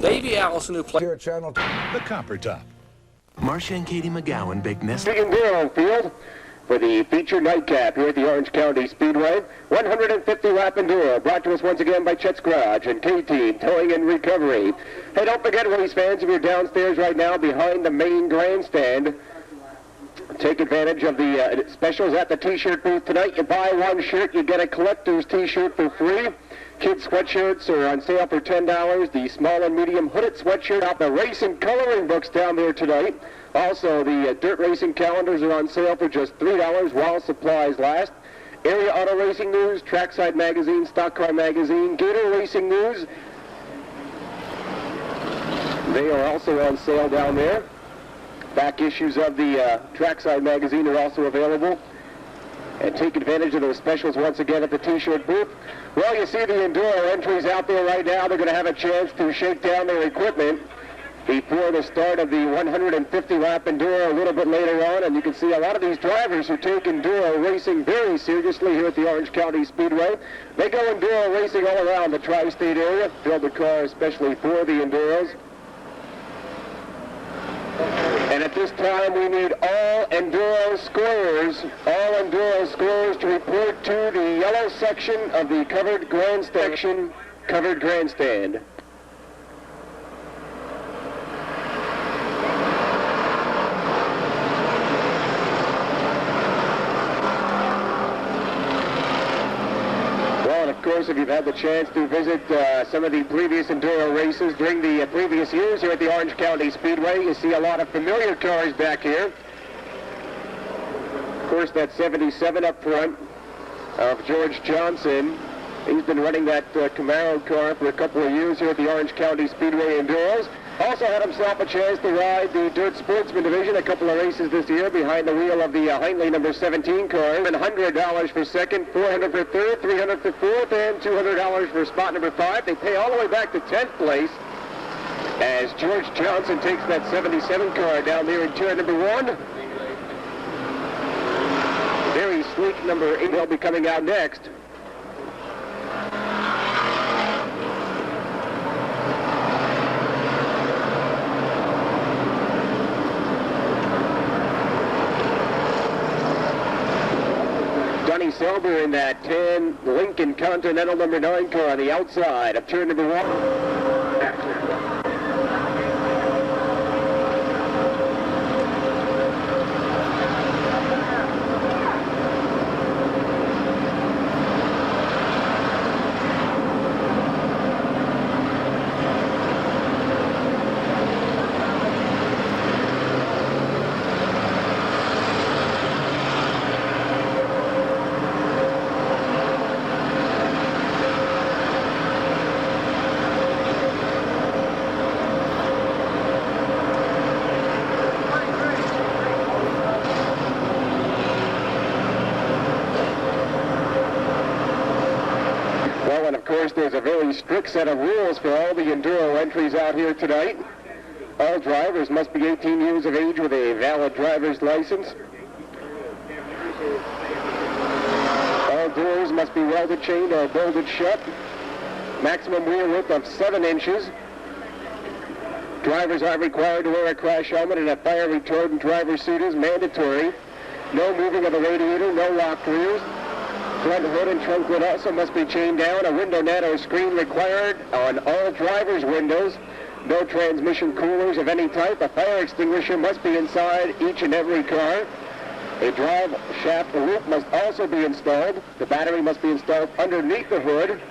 Davey Allison, who played here at Channel The Copper Top. Marcia and Katie McGowan, Big Miss. The Enduro field for the featured nightcap here at the Orange County Speedway. 150 lap Enduro, brought to us once again by Chet's Garage and K-Team Towing and Recovery. Hey, don't forget, race fans, if you're downstairs right now behind the main grandstand, take advantage of the specials at the t-shirt booth tonight. You buy one shirt, you get a collector's t-shirt for free. Kids sweatshirts are on sale for $10. The small and medium hooded sweatshirt out the racing coloring books down there tonight. Also, the dirt racing calendars are on sale for just $3 while supplies last. Area Auto Racing News, Trackside Magazine, Stock Car Magazine, Gator Racing News. They are also on sale down there. Back issues of the Trackside Magazine are also available. And take advantage of those specials once again at the t-shirt booth. Well, you see the Enduro entries out there right now. They're going to have a chance to shake down their equipment before the start of the 150-lap Enduro a little bit later on. And you can see a lot of these drivers who take Enduro racing very seriously here at the Orange County Speedway. They go Enduro racing all around the tri-state area, build the car especially for the Enduros. And at this time, we need all Enduro scorers to report to the yellow section of the covered grandstand. Well, and of course, if you've had the chance to visit some of the previous Enduro races during the previous years here at the Orange County Speedway, you see a lot of familiar cars back here. Of course, that 77 up front of George Johnson. He's been running that Camaro car for a couple of years here at the Orange County Speedway Enduros. Also had himself a chance to ride the Dirt Sportsman Division, a couple of races this year behind the wheel of the Hindley number 17 car. $100 for second, $400 for third, $300 for fourth, and $200 for spot number 5. They pay all the way back to 10th place as George Johnson takes that 77 car down there in turn number 1. Very sleek number 8 will be coming out next. Donnie Selber in that 10 Lincoln Continental number 9 car on the outside of turn number 1. And of course, there's a very strict set of rules for all the Enduro entries out here tonight. All drivers must be 18 years of age with a valid driver's license. All doors must be welded chained or bolted shut. Maximum wheel width of 7 inches. Drivers are required to wear a crash helmet, and a fire retardant driver suit is mandatory. No moving of the radiator, no locked rears. Front hood and trunk lid also must be chained down. A window net or screen required on all drivers' windows. No transmission coolers of any type. A fire extinguisher must be inside each and every car. A drive shaft loop must also be installed. The battery must be installed underneath the hood.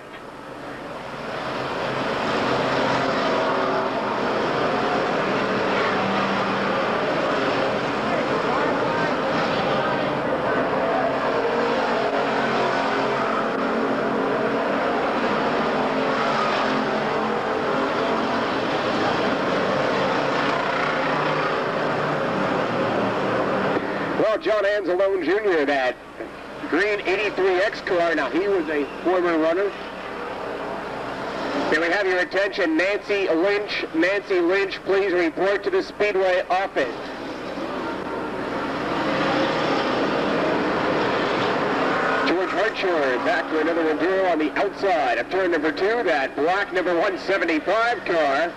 John Anzalone Jr., that green 83X car. Now, he was a former runner. May we have your attention, Nancy Lynch. Nancy Lynch, please report to the Speedway office. George Hart Hartshorn back to another Enduro on the outside of turn number 2, that black number 175 car.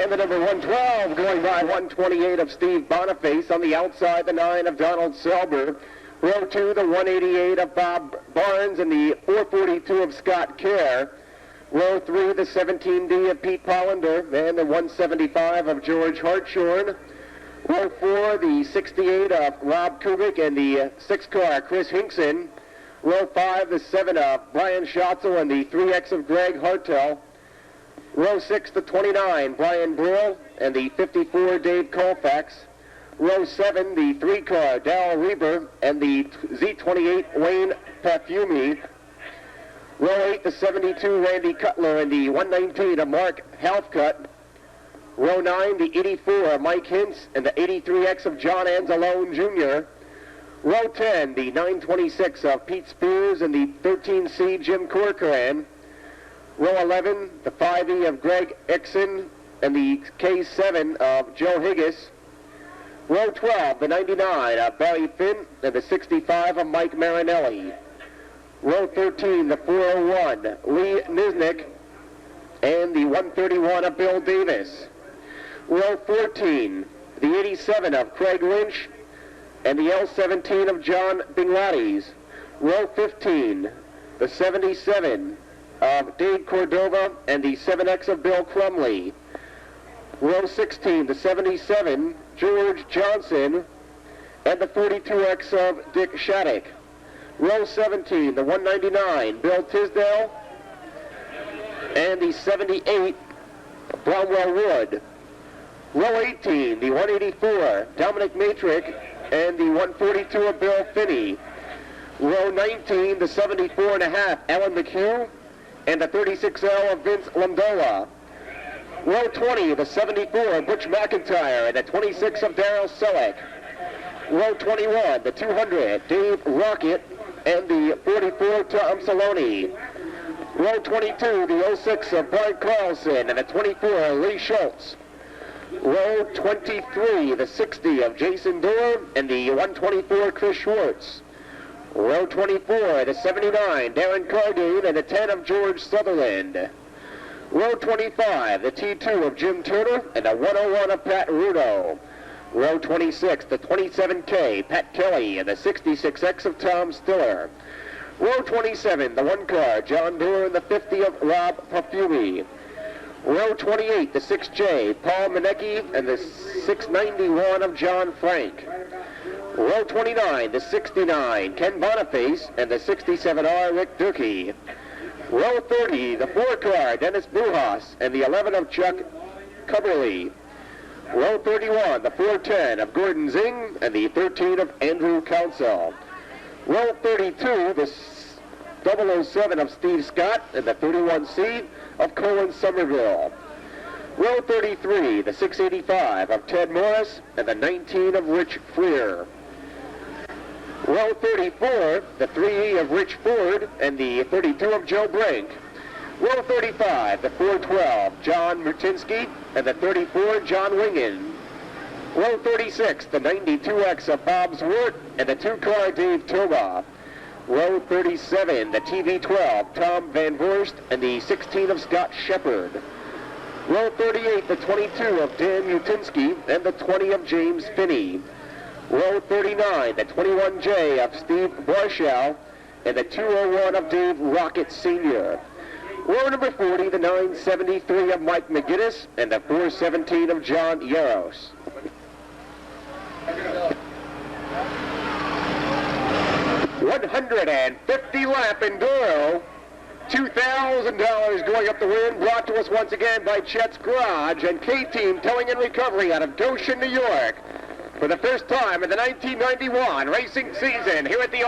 And the number 112 going by 128 of Steve Boniface. On the outside, the 9 of Donald Selber. Row 2, the 188 of Bob Barnes and the 442 of Scott Kerr. Row 3, the 17D of Pete Pollender and the 175 of George Hartshorn. Row 4, the 68 of Rob Kubik and the 6 car Chris Hinkson. Row 5, the 7 of Brian Schatzel and the 3X of Greg Hartel. Row 6, the 29, Brian Brill and the 54 Dave Colfax. Row 7, the 3 car Darrell Reber and the Z28 Wayne Perfumi. Row 8, the 72 Randy Cutler and the 119 of Mark Halfcut. Row 9, the 84 of Mike Hintz and the 83X of John Anzalone Jr. Row 10, the 926 of Pete Spears and the 13C Jim Corcoran. Row 11, the 5E of Greg Exon and the K7 of Joe Higgis. Row 12, the 99 of Barry Finn and the 65 of Mike Marinelli. Row 13, the 401, Lee Niznik and the 131 of Bill Davis. Row 14, the 87 of Craig Lynch and the L17 of John Binglatis. Row 15, the 77 of Dave Cordova and the 7X of Bill Crumley. Row 16, the 77, George Johnson and the 42X of Dick Shattuck. Row 17, the 199, Bill Tisdale and the 78, Bromwell Wood. Row 18, the 184, Dominic Matrick and the 142 of Bill Finney. Row 19, the 74.5, Alan McHugh and the 36L of Vince Landola. Row 20, the 74, Butch McIntyre and the 26 of Darryl Selleck. Row 21, the 200, Dave Rocket and the 44, Tom Saloni. Row 22, the 06 of Bart Carlson and the 24, Lee Schultz. Row 23, the 60 of Jason Dorr and the 124, Chris Schwartz. Row 24, the 79, Darren Cardine and the 10 of George Sutherland. Row 25, the T2 of Jim Turner and the 101 of Pat Rudo. Row 26, the 27K, Pat Kelly and the 66X of Tom Stiller. Row 27, the 1 car, John Doerr and the 50 of Rob Perfumi. Row 28, the 6J, Paul Manecki and the 691 of John Frank. Row 29, the 69, Ken Boniface and the 67R, Rick Durkee. Row 30, the 4 car, Dennis Bujas and the 11 of Chuck Cubberly. Row 31, the 410 of Gordon Zing and the 13 of Andrew Council. Row 32, the 007 of Steve Scott and the 31C of Colin Somerville. Row 33, the 685 of Ted Morris and the 19 of Rich Freer. Row 34, the 3E of Rich Ford and the 32 of Joe Brink. Row 35, the 412, John Murtinsky and the 34, John Wingen. Row 36, the 92X of Bob Zwart and the 2 car Dave Toba. Row 37, the TV12, Tom Van Voorst and the 16 of Scott Shepard. Row 38, the 22 of Dan Mutinsky and the 20 of James Finney. Row 39, the 21J of Steve Barshow and the 201 of Dave Rocket Sr. Row number 40, the 973 of Mike McGinnis and the 417 of John Yaros. $150 lap Enduro, $2,000 going up the wind, brought to us once again by Chet's Garage and K-Team Towing and Recovery out of Goshen, New York. For the first time in the 1991 racing season here at the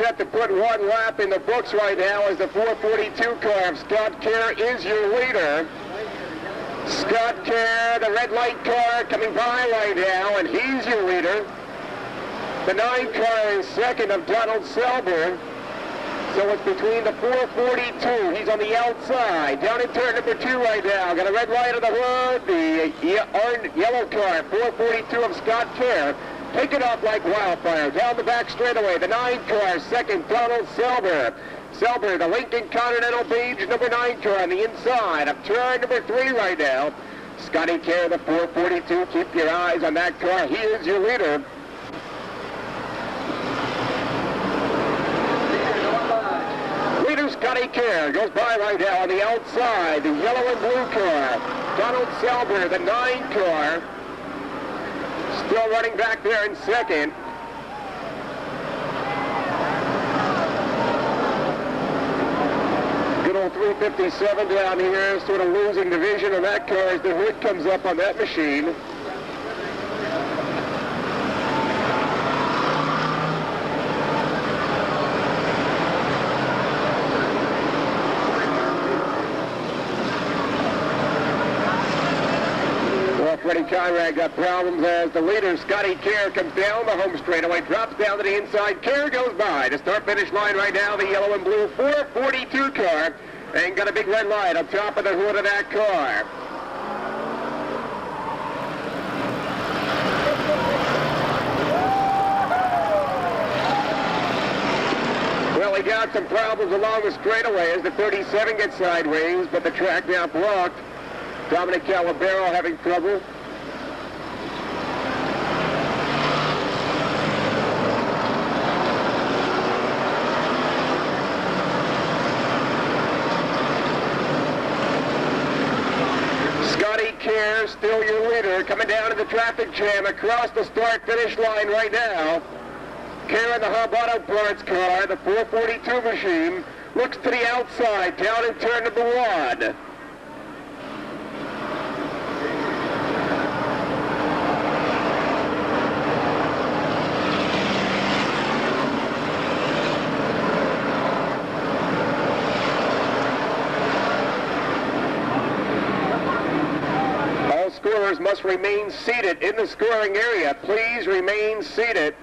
set to put one lap in the books right now as the 442 car of Scott Kerr is your leader. Scott Kerr, the red light car, coming by right now, and he's your leader. The 9 car is second of Donald Selber. So it's between the 442. He's on the outside. Down in turn number 2 right now. Got a red light on the hood. The yellow car, 442 of Scott Kerr. Take it off like wildfire. Down the back straightaway. The 9 car, second, Donald Selber. Selber, the Lincoln Continental Beige number 9 car on the inside of turn number 3 right now. Scotty Kerr, the 442. Keep your eyes on that car. He is your leader. Scotty Kerr goes by right now on the outside. The yellow and blue car. Donald Selber, the 9 car. Still running back there in second. Good old 357 down here, sort of losing the vision on that car as the hood comes up on that machine. Freddie Conrad got problems as the leader, Scotty Kerr, comes down the home straightaway, drops down to the inside. Kerr goes by. The start-finish line right now, the yellow and blue 442 car, and got a big red light on top of the hood of that car. Well, he got some problems along the straightaway as the 37 gets sideways, but the track now blocked. Dominic Calabero having trouble. Scotty Kerr, still your leader, coming down to the traffic jam across the start-finish line right now. Kerr in the Hub Auto Parts car, the 442 machine, looks to the outside, down in turn number 1. Scorers must remain seated in the scoring area. Please remain seated.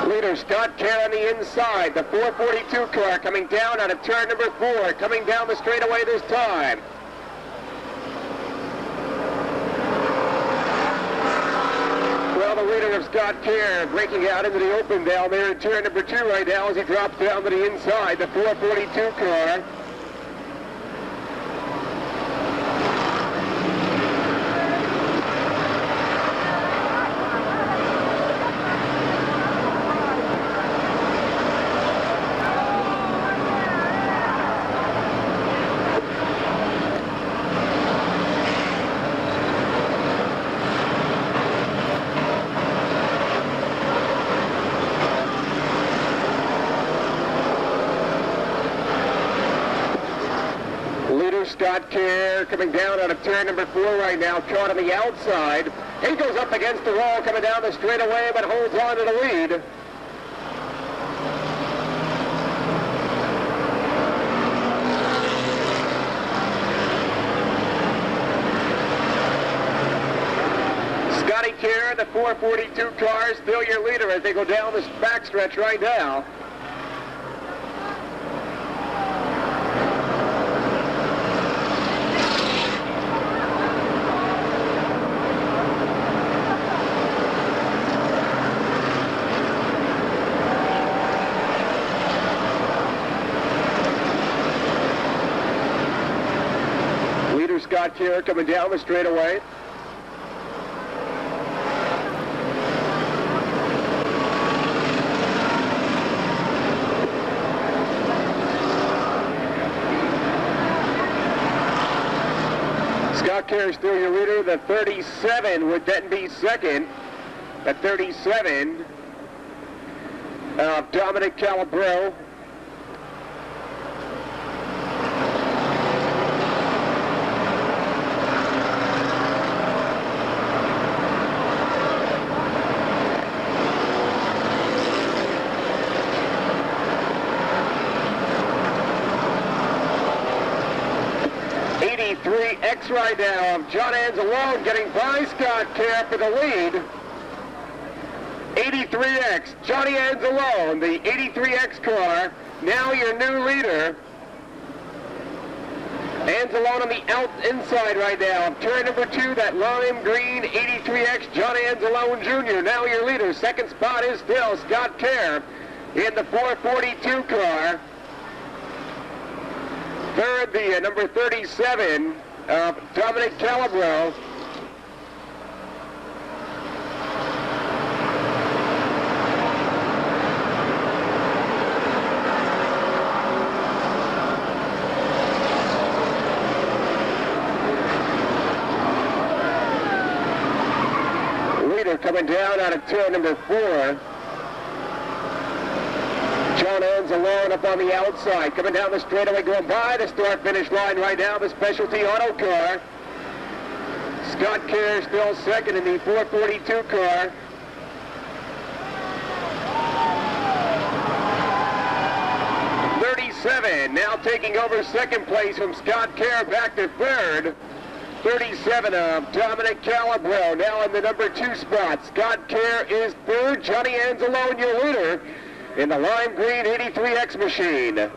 Leader Scott Kerr on the inside. The 442 car coming down out of turn number 4. Coming down the straightaway this time. The leader of Scott Kerr breaking out into the open down there in turn number 2 right now as he drops down to the inside, the 442 car. Scott Kerr coming down out of turn number 4 right now, caught on the outside. He goes up against the wall coming down the straightaway, but holds on to the lead. Scotty Kerr, the 442 car, still your leader as they go down this backstretch right now. Scott Kerr coming down the straightaway. Scott Kerr still your leader. The 37 would then be second. The 37 of Dominic Calabro. 83X right now of John Anzalone getting by Scott Kerr for the lead. 83X, Johnny Anzalone, the 83X car, now your new leader. Anzalone on the inside right now. Turn number 2, that lime green 83X, Johnny Anzalone Jr., now your leader. Second spot is still Scott Kerr in the 442 car. Third, the number 37, Dominic Calabro. Coming down out of turn number 4. John Anzalone up on the outside. Coming down the straightaway, going by the start-finish line right now, the specialty auto car. Scott Kerr still second in the 442 car. Now taking over second place from Scott Kerr back to third. 37 of Dominic Calabro now in the number 2 spot. Scott Kerr is third. Johnny Anzalone your leader in the lime green 83X machine.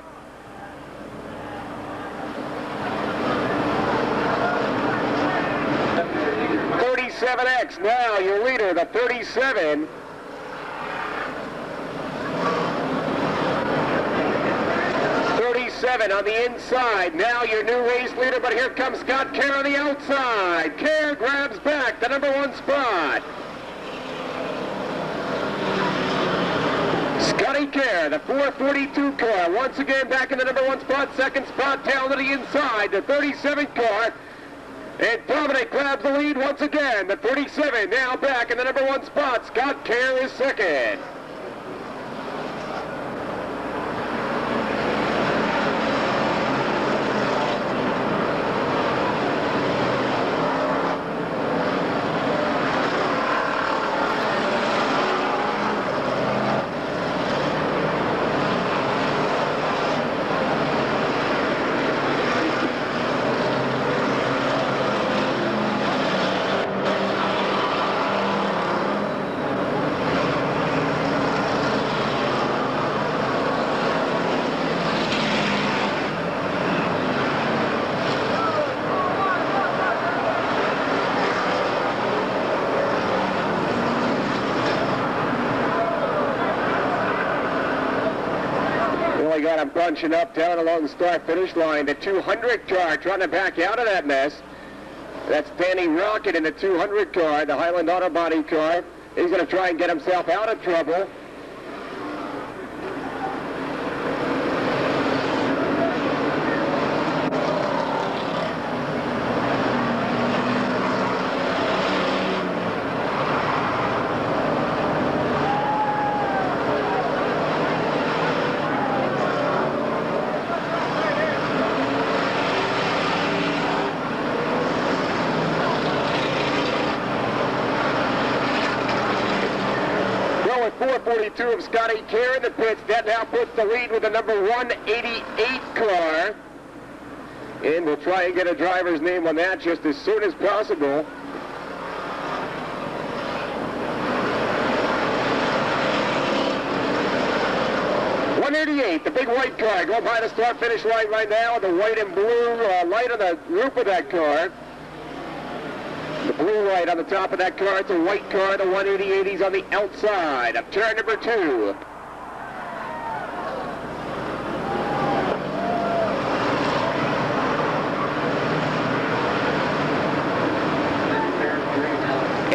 37X now your leader, the 37. On the inside, now your new race leader, but here comes Scott Kerr on the outside. Kerr grabs back the number 1 spot. Scotty Kerr, the 442 car, once again back in the number 1 spot. Second spot down to the inside, the 37 car. And Dominic grabs the lead once again. The 37 now back in the number 1 spot. Scott Kerr is second. Got him bunching up down along the start-finish line. The 200 car trying to back out of that mess. That's Danny Rocket in the 200 car, the Highland Auto Body car. He's going to try and get himself out of trouble. With 442 of Scotty Kerr in the pits, that now puts the lead with the number 188 car. And we'll try and get a driver's name on that just as soon as possible. .188, the big white car, going by the start-finish line right now, the white and blue light on the roof of that car. The blue light on the top of that car, it's a white car, the 188's on the outside of turn number 2.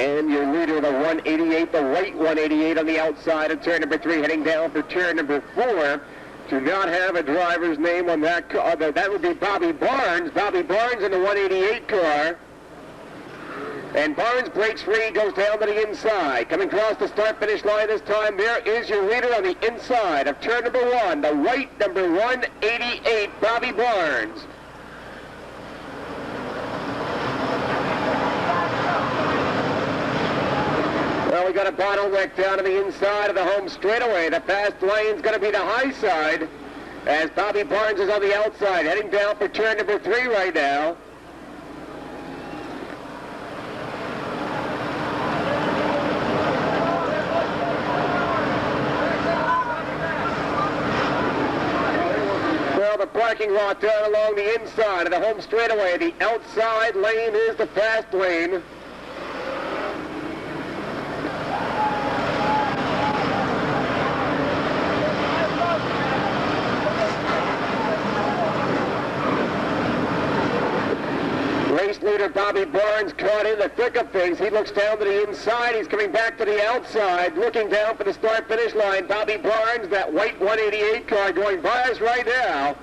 And your leader, the 188, the white 188 on the outside of turn number 3, heading down for turn number 4. Do not have a driver's name on that car. That would be Bobby Barnes. Bobby Barnes in the 188 car. And Barnes breaks free, goes down to the inside. Coming across the start-finish line this time, there is your leader on the inside of turn number 1, the white number 188, Bobby Barnes. Well, we got a bottleneck down to the inside of the home straightaway. The fast lane's going to be the high side, as Bobby Barnes is on the outside, heading down for turn number 3 right now. parking lot down along the inside of the home straightaway. The outside lane is the fast lane. Race leader Bobby Barnes caught in the thick of things. He looks down to the inside. He's coming back to the outside, looking down for the start-finish line. Bobby Barnes, that white 188 car, going by us right now.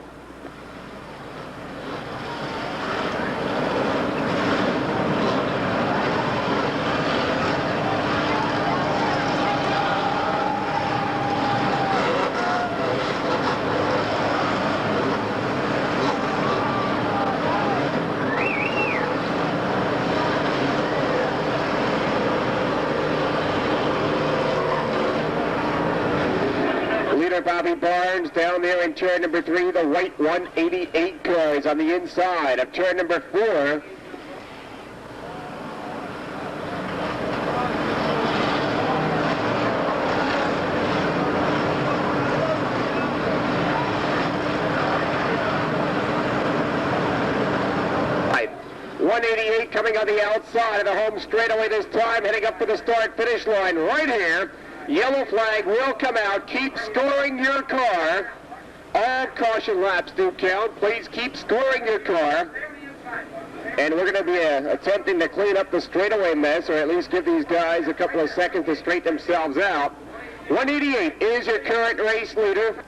Bobby Barnes down there in turn number 3. The white 188 car is on the inside of turn number 4. Right. 188 coming on the outside of the home straightaway this time, heading up to the start-finish line right here. Yellow flag will come out. Keep scoring your car. All caution laps do count. Please keep scoring your car. And we're going to be attempting to clean up the straightaway mess, or at least give these guys a couple of seconds to straighten themselves out. 188 is your current race leader.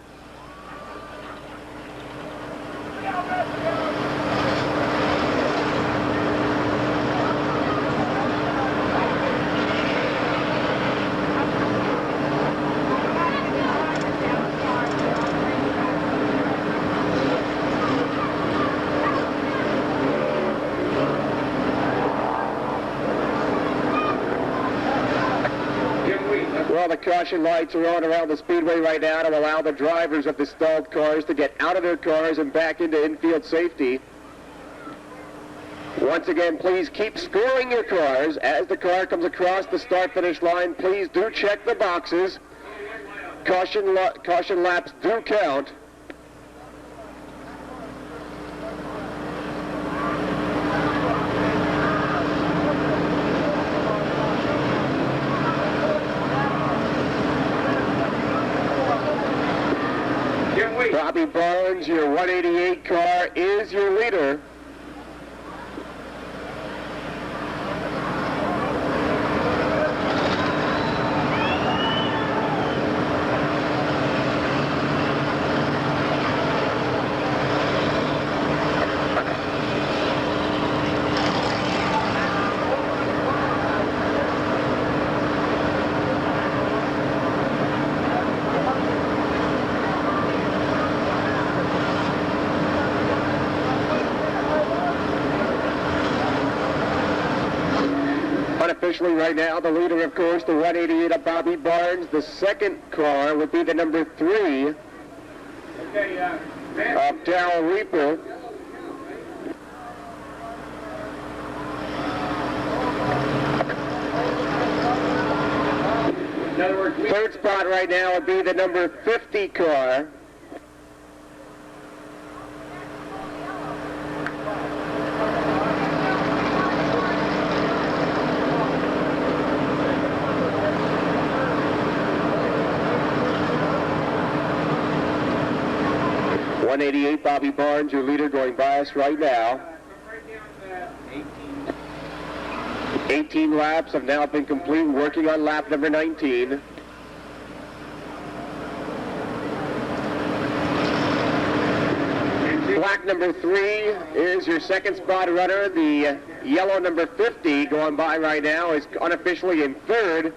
Well, the caution lights are on around the speedway right now to allow the drivers of the stalled cars to get out of their cars and back into infield safety. Once again, please keep scoring your cars. As the car comes across the start-finish line, please do check the boxes. Caution laps do count. Bobby Barnes, your 188 car is your leader. Unofficially right now, the leader, of course, the 188 of Bobby Barnes. The second car would be the number 3 of Darrell Reaper. Third spot right now would be the number 50 car. .188 Bobby Barnes, your leader, going by us right now. 18 laps have now been complete, working on lap number 19. Black number 3 is your second spot runner. The yellow number 50 going by right now is unofficially in third.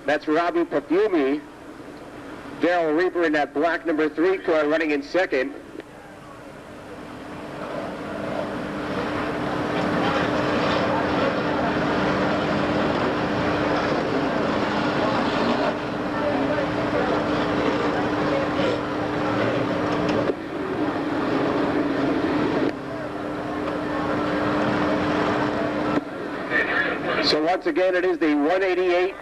That's Robbie Perfumi. Darrell Reaper in that black number 3 car running in second. So once again, it is the 188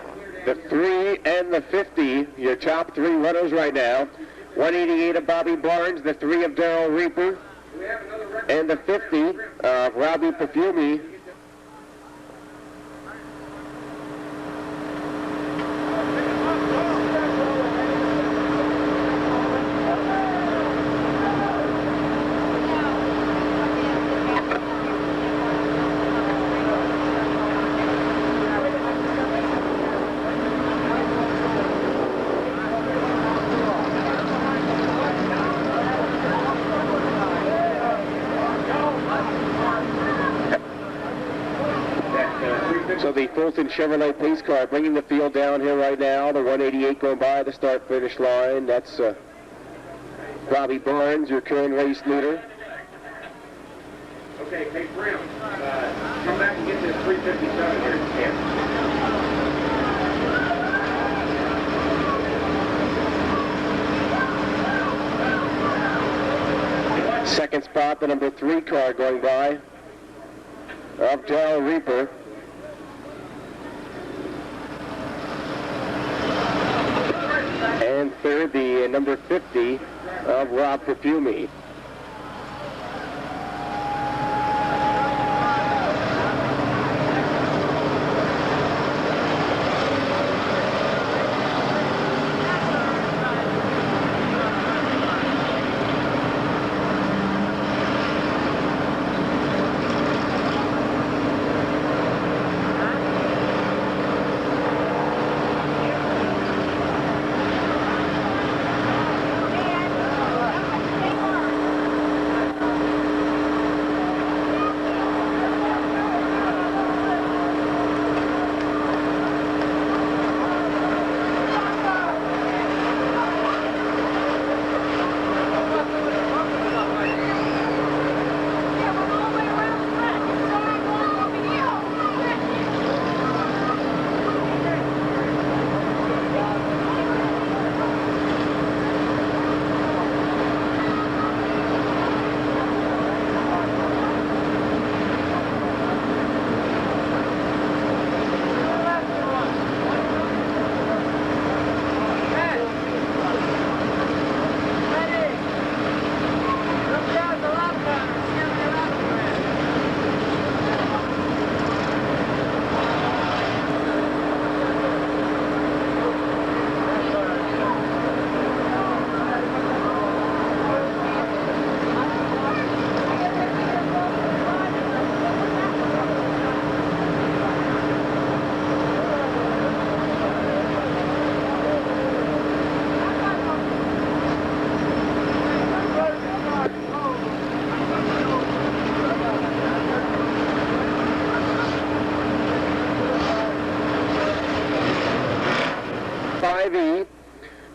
the 3 and the 50, your top 3 runners right now. 188 of Bobby Barnes, the 3 of Darrell Reaper, and the 50 of Robbie Perfumi. So the Fulton Chevrolet pace car bringing the field down here right now. The 188 going by the start-finish line. That's Bobby Barnes, your current race leader. Okay, Kate Brown, come back and get this 357 here. Second spot, the number 3 car going by of Darrell Reaper. And third, the number 50 of Rob Perfumi.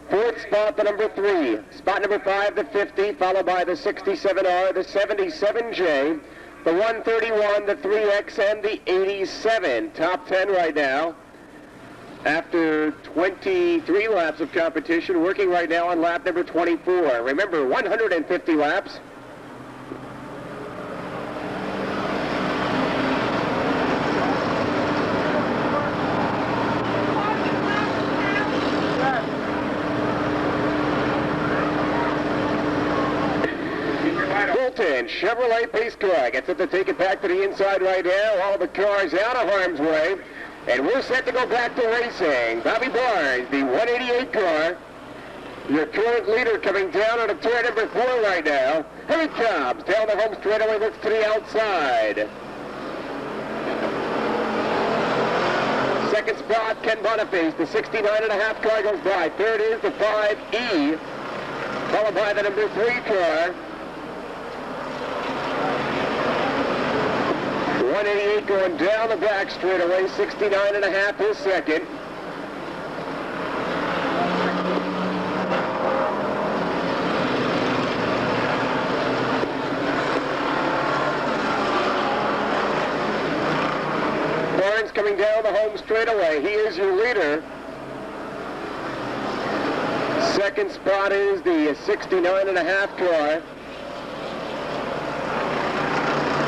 Fourth spot, the number 3. Spot number 5, the 50, followed by the 67R, the 77J, the 131, the 3X, and the 87. Top 10 right now. After 23 laps of competition, working right now on lap number 24. Remember, 150 laps. Fulton Chevrolet pace car gets it to take it back to the inside right now. All the cars out of harm's way. And we're set to go back to racing. Bobby Barnes, the 188 car. Your current leader coming down on a turn number 4 right now. Here he comes. Down the home straightaway, looks to the outside. Second spot, Ken Boniface. The 69.5 car goes by. Third is the 5E. Followed by the number 3 car. 188 going down the back straightaway, 69.5 is second. Barnes coming down the home straightaway. He is your leader. Second spot is the 69.5 car.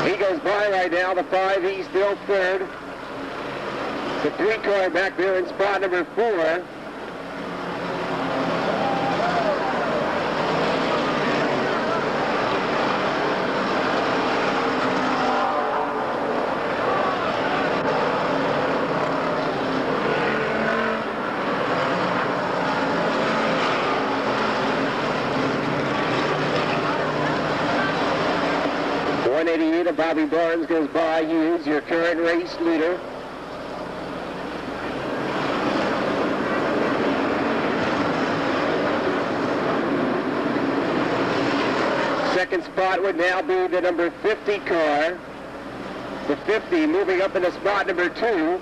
He goes by right now, the 5E still third. The 3 car back there in spot number 4. Of Bobby Barnes goes by. He is your current race leader. Second spot would now be the number 50 car. The 50 moving up into spot number 2.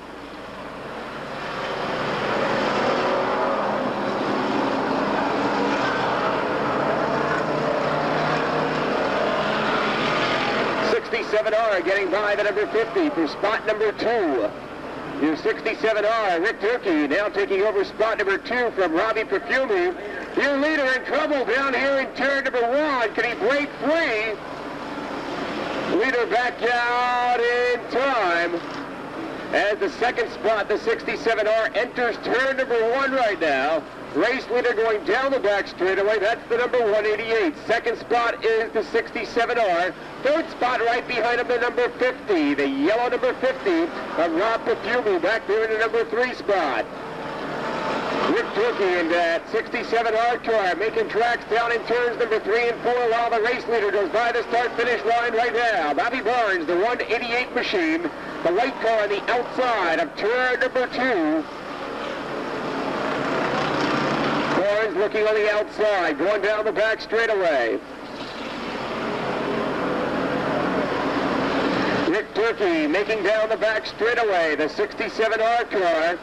R getting by the number 50 for spot number 2. Your 67R, Rick Turkey, now taking over spot number 2 from Robbie Perfumi. Your leader in trouble down here in turn number 1. Can he break free? Leader back out in time. As the second spot, the 67R enters turn number 1 right now. Race leader going down the back straightaway. That's the number 188. Second spot is the 67R. Third spot right behind him, the number 50. The yellow number 50 of Rob Perfumi back there in the number 3 spot. Rick Turkey in that 67R car making tracks down in turns number 3 and 4 while the race leader goes by the start-finish line right now. Bobby Barnes, the 188 machine, the white car on the outside of turn number 2. Barnes looking on the outside, going down the back straightaway. Rick Turkey making down the back straightaway, the 67R car.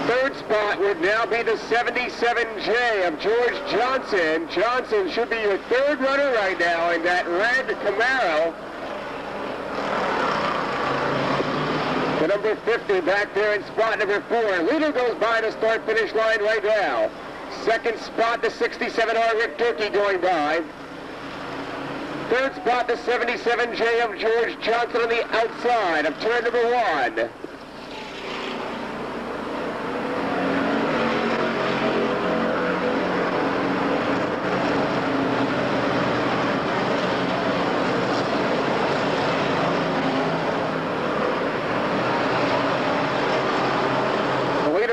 Third spot would now be the 77J of George Johnson. Johnson should be your third runner right now in that red Camaro. The number 50 back there in spot number 4. Leader goes by the start-finish line right now. Second spot, the 67R Rick Turkey going by. Third spot, the 77J of George Johnson on the outside of turn number 1.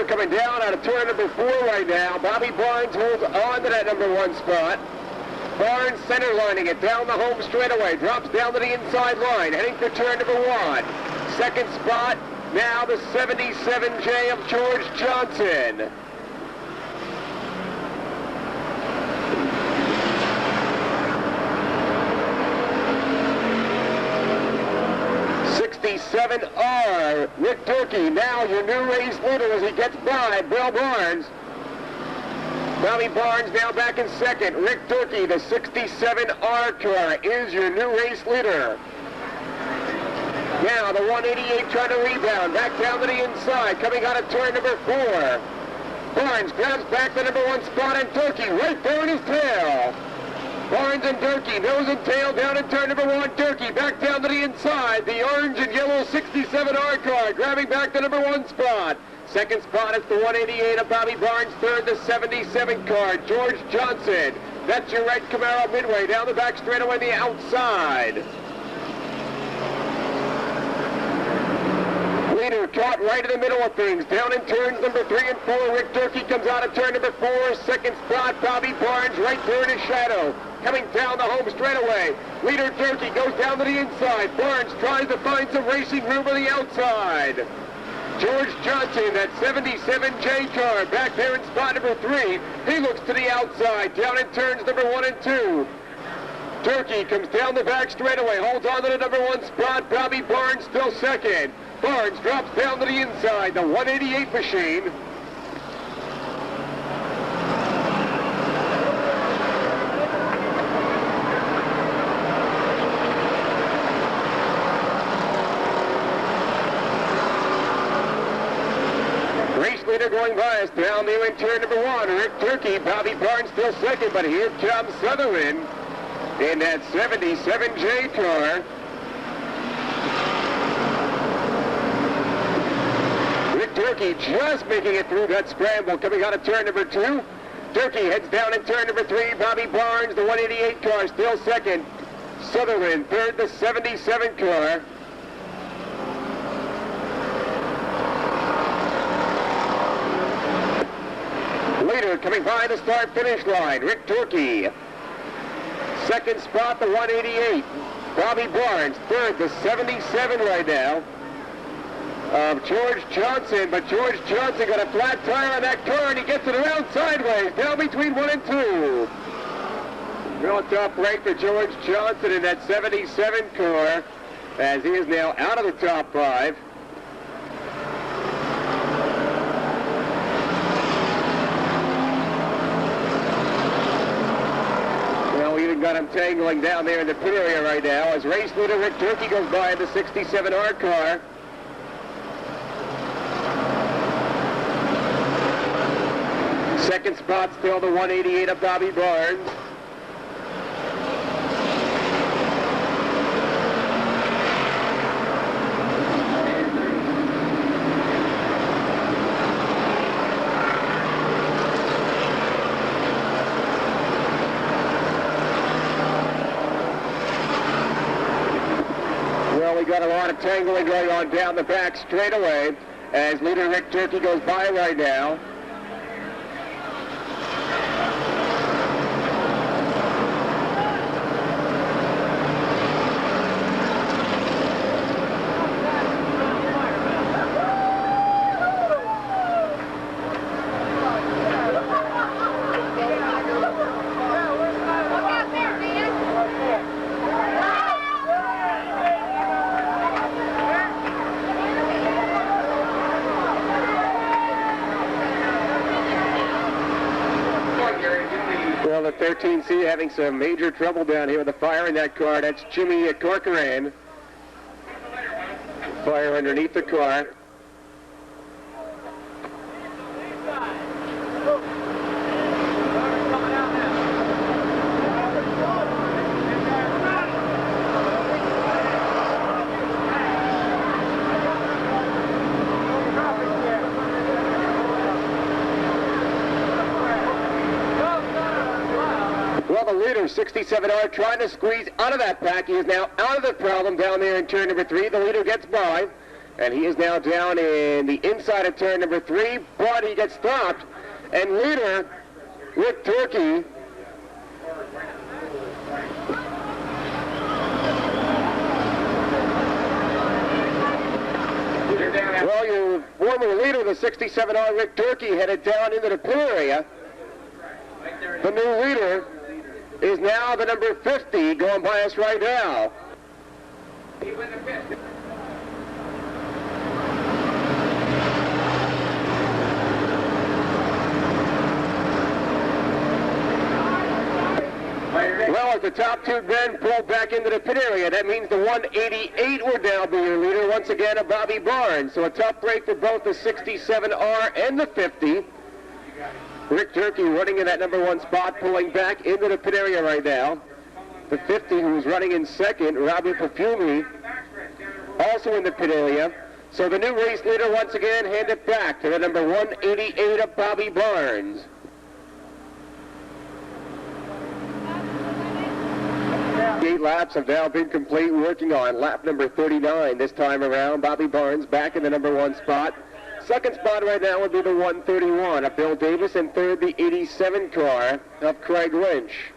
Coming down out of turn number 4 right now. Bobby Barnes holds on to that number 1 spot. Barnes center lining it down the home straightaway. Drops down to the inside line, heading for turn number 1. Second spot, now the 77J of George Johnson. R. Rick Turkey, now your new race leader as he gets by Bill Barnes. Bobby Barnes now back in second. Rick Turkey, the 67R car, is your new race leader. Now the 188 trying to rebound, back down to the inside, coming out of turn number 4. Barnes grabs back the number 1 spot, and Turkey right there in his tail. Barnes and Turkey, nose and tail down in turn number 1. Turkey back down to the inside. The orange and yellow 67R car grabbing back the number 1 spot. Second spot is the 188 of Bobby Barnes. Third, the 77 car, George Johnson. That's your red Camaro midway down the back straightaway the outside. Leader caught right in the middle of things. Down in turns number 3 and 4. Rick Turkey comes out of turn number 4. Second spot, Bobby Barnes right there in his shadow. Coming down the home straightaway. Leader Turkey goes down to the inside. Barnes tries to find some racing room on the outside. George Johnson, that 77J car, back there in spot number 3. He looks to the outside, down in turns number 1 and 2. Turkey comes down the back straightaway, holds on to the number 1 spot. Bobby Barnes still second. Barnes drops down to the inside, the 188 machine. Leader going by us down there in turn number 1. Rick Turkey, Bobby Barnes still second, but here comes Sutherland in that 77J car. Durkee just making it through that scramble coming out of turn number 2. Durkee heads down in turn number 3. Bobby Barnes, the 188 car, still second. Sutherland third, the 77 car. Leader coming by the start-finish line, Rick Durkee. Second spot, the 188. Bobby Barnes, third, the 77 right now. George Johnson, but George Johnson got a flat tire on that car and he gets it around sideways, down between 1 and 2. Real top break for George Johnson in that 77 car, as he is now out of the top 5. Well, we even got him tangling down there in the pit area right now as race leader Rick Durkee goes by in the 67R car. Second spot still the 188 of Bobby Barnes. Well, we got a lot of tangling going on down the back straightaway as leader Rick Durkee goes by right now. Well, the 13C having some major trouble down here with the fire in that car. That's Jimmy Corcoran. Fire underneath the car. Well, the leader, 67R, trying to squeeze out of that pack. He is now out of the problem down there in turn number 3. The leader gets by, and he is now down in the inside of turn number 3, but he gets stopped. And leader, Rick Durkee, well, your former leader, the 67R, Rick Durkee, headed down into the pit area. The new leader is now the number 50 going by us right now. Well, as the top 2 men pull back into the pit area, that means the 188 would now be your leader, once again, of Bobby Barnes. So a tough break for both the 67R and the 50. Rick Durkee running in that number 1 spot, pulling back into the pit area right now. The 50, who's running in second, Robbie Perfumi, also in the pit area. So the new race leader once again handed back to the number 188 of Bobby Barnes. The 8 laps have now been complete, working on lap number 39 this time around. Bobby Barnes back in the number 1 spot. Second spot right now would be the 131 of Bill Davis, and third the 87 car of Craig Lynch.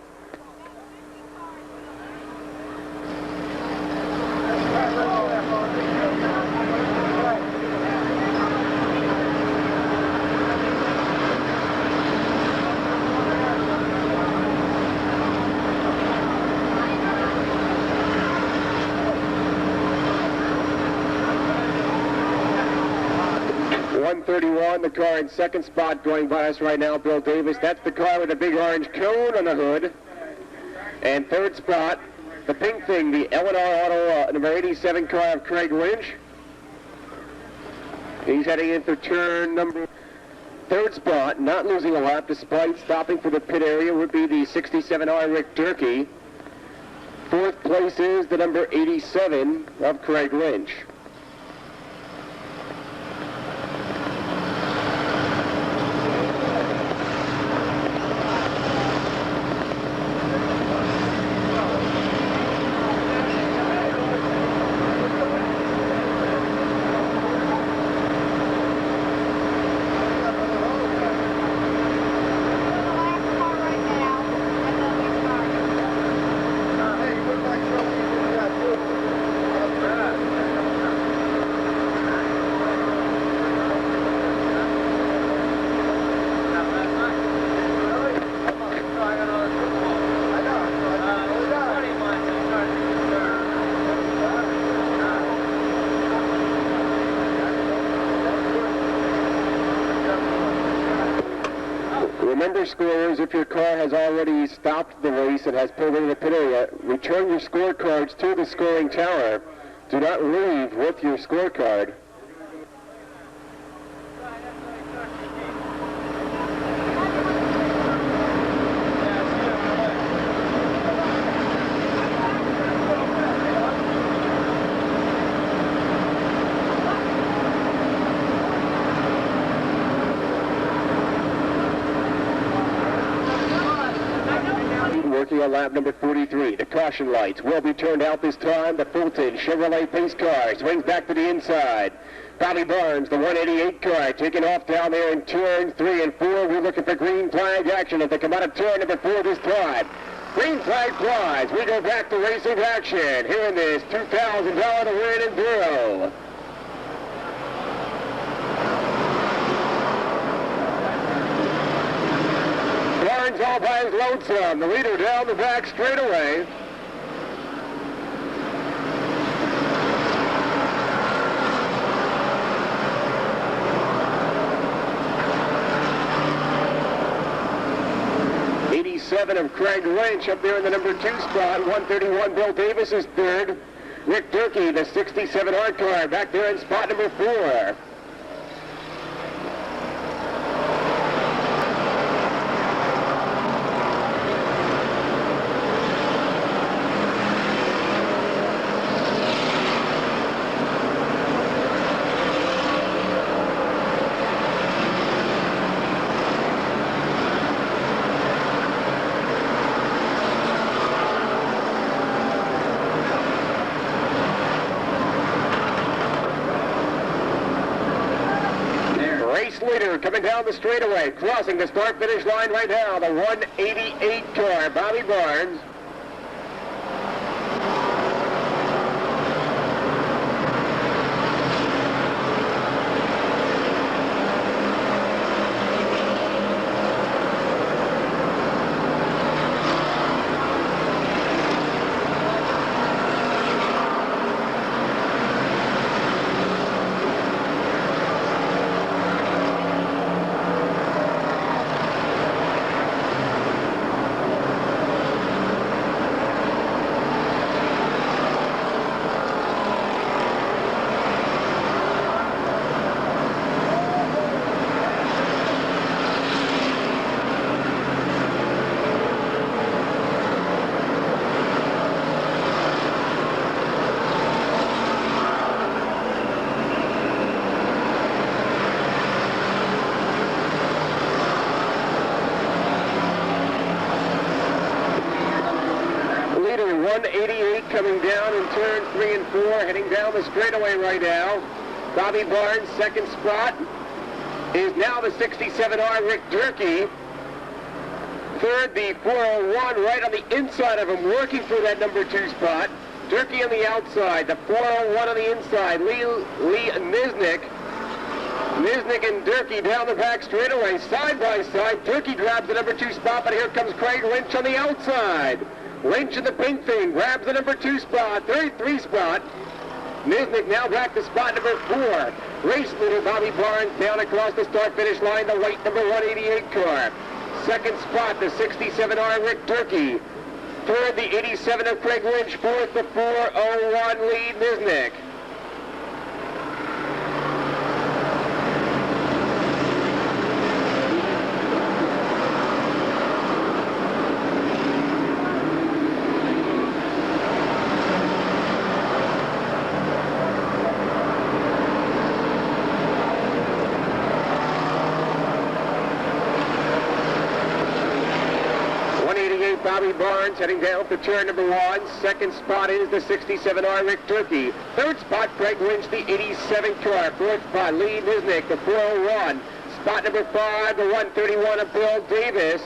The car in second spot going by us right now, Bill Davis. That's the car with the big orange cone on the hood. And third spot, the pink thing, the L&R Auto number 87 car of Craig Lynch. He's heading in for turn number. Third spot, not losing a lap despite stopping for the pit area, would be the 67R Rick Durkee. Fourth place is the number 87 of Craig Lynch. underscorers, if your car has already stopped the race and has pulled into the pit area, return your scorecards to the scoring tower. Do not leave with your scorecard. Working on lap number 43. The caution lights will be turned out this time. The Fulton Chevrolet pace car swings back to the inside. Bobby Barnes, the 188 car, taking off down there in turns 3 and 4. We're looking for green flag action as they come out of turn number 4 this time. Green flag flies. We go back to racing action here in this $2,000 to win Enduro. Barnes all by his lonesome. The leader down the back straightaway. Of Craig Lynch up there in the number 2 spot. 131 Bill Davis is third. Rick Durkee, the 67 hard car, back there in spot number 4. Leader coming down the straightaway, crossing the start-finish line right now, the 188 car, Bobby Barnes. Leader 188 coming down in turn 3 and 4, heading down the straightaway right now. Bobby Barnes, second spot, is now the 67R Rick Durkee. Third, the 401 right on the inside of him, working for that number 2 spot. Durkee on the outside, the 401 on the inside, Lee Niznik. Niznik and Durkee down the back straightaway, side by side. Durkee grabs the number 2 spot, but here comes Craig Lynch on the outside. Lynch in the pink thing grabs the number 2 spot, 33 spot. Niznik now back to spot number 4. Race leader Bobby Barnes down across the start-finish line, the white number 188 car. Second spot, the 67R Rick Durkee. Third, the 87 of Craig Lynch. Fourth, the 401 Lee Niznik. Bobby Barnes heading down for turn number 1. Second spot is the 67R Rick Durkee. Third spot, Craig Lynch, the 87 car. Fourth spot, Lee Niznik, the 401. Spot number 5, the 131 of Bill Davis.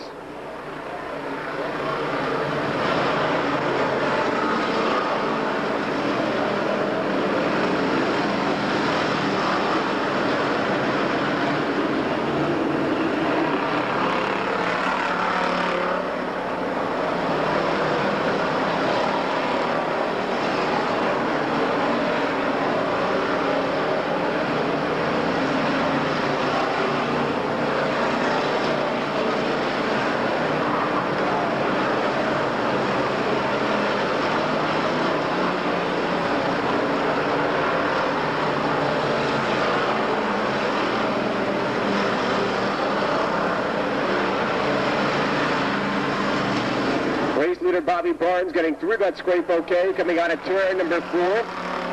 leader Bobby Barnes getting through that scrape okay, coming out of turn number 4.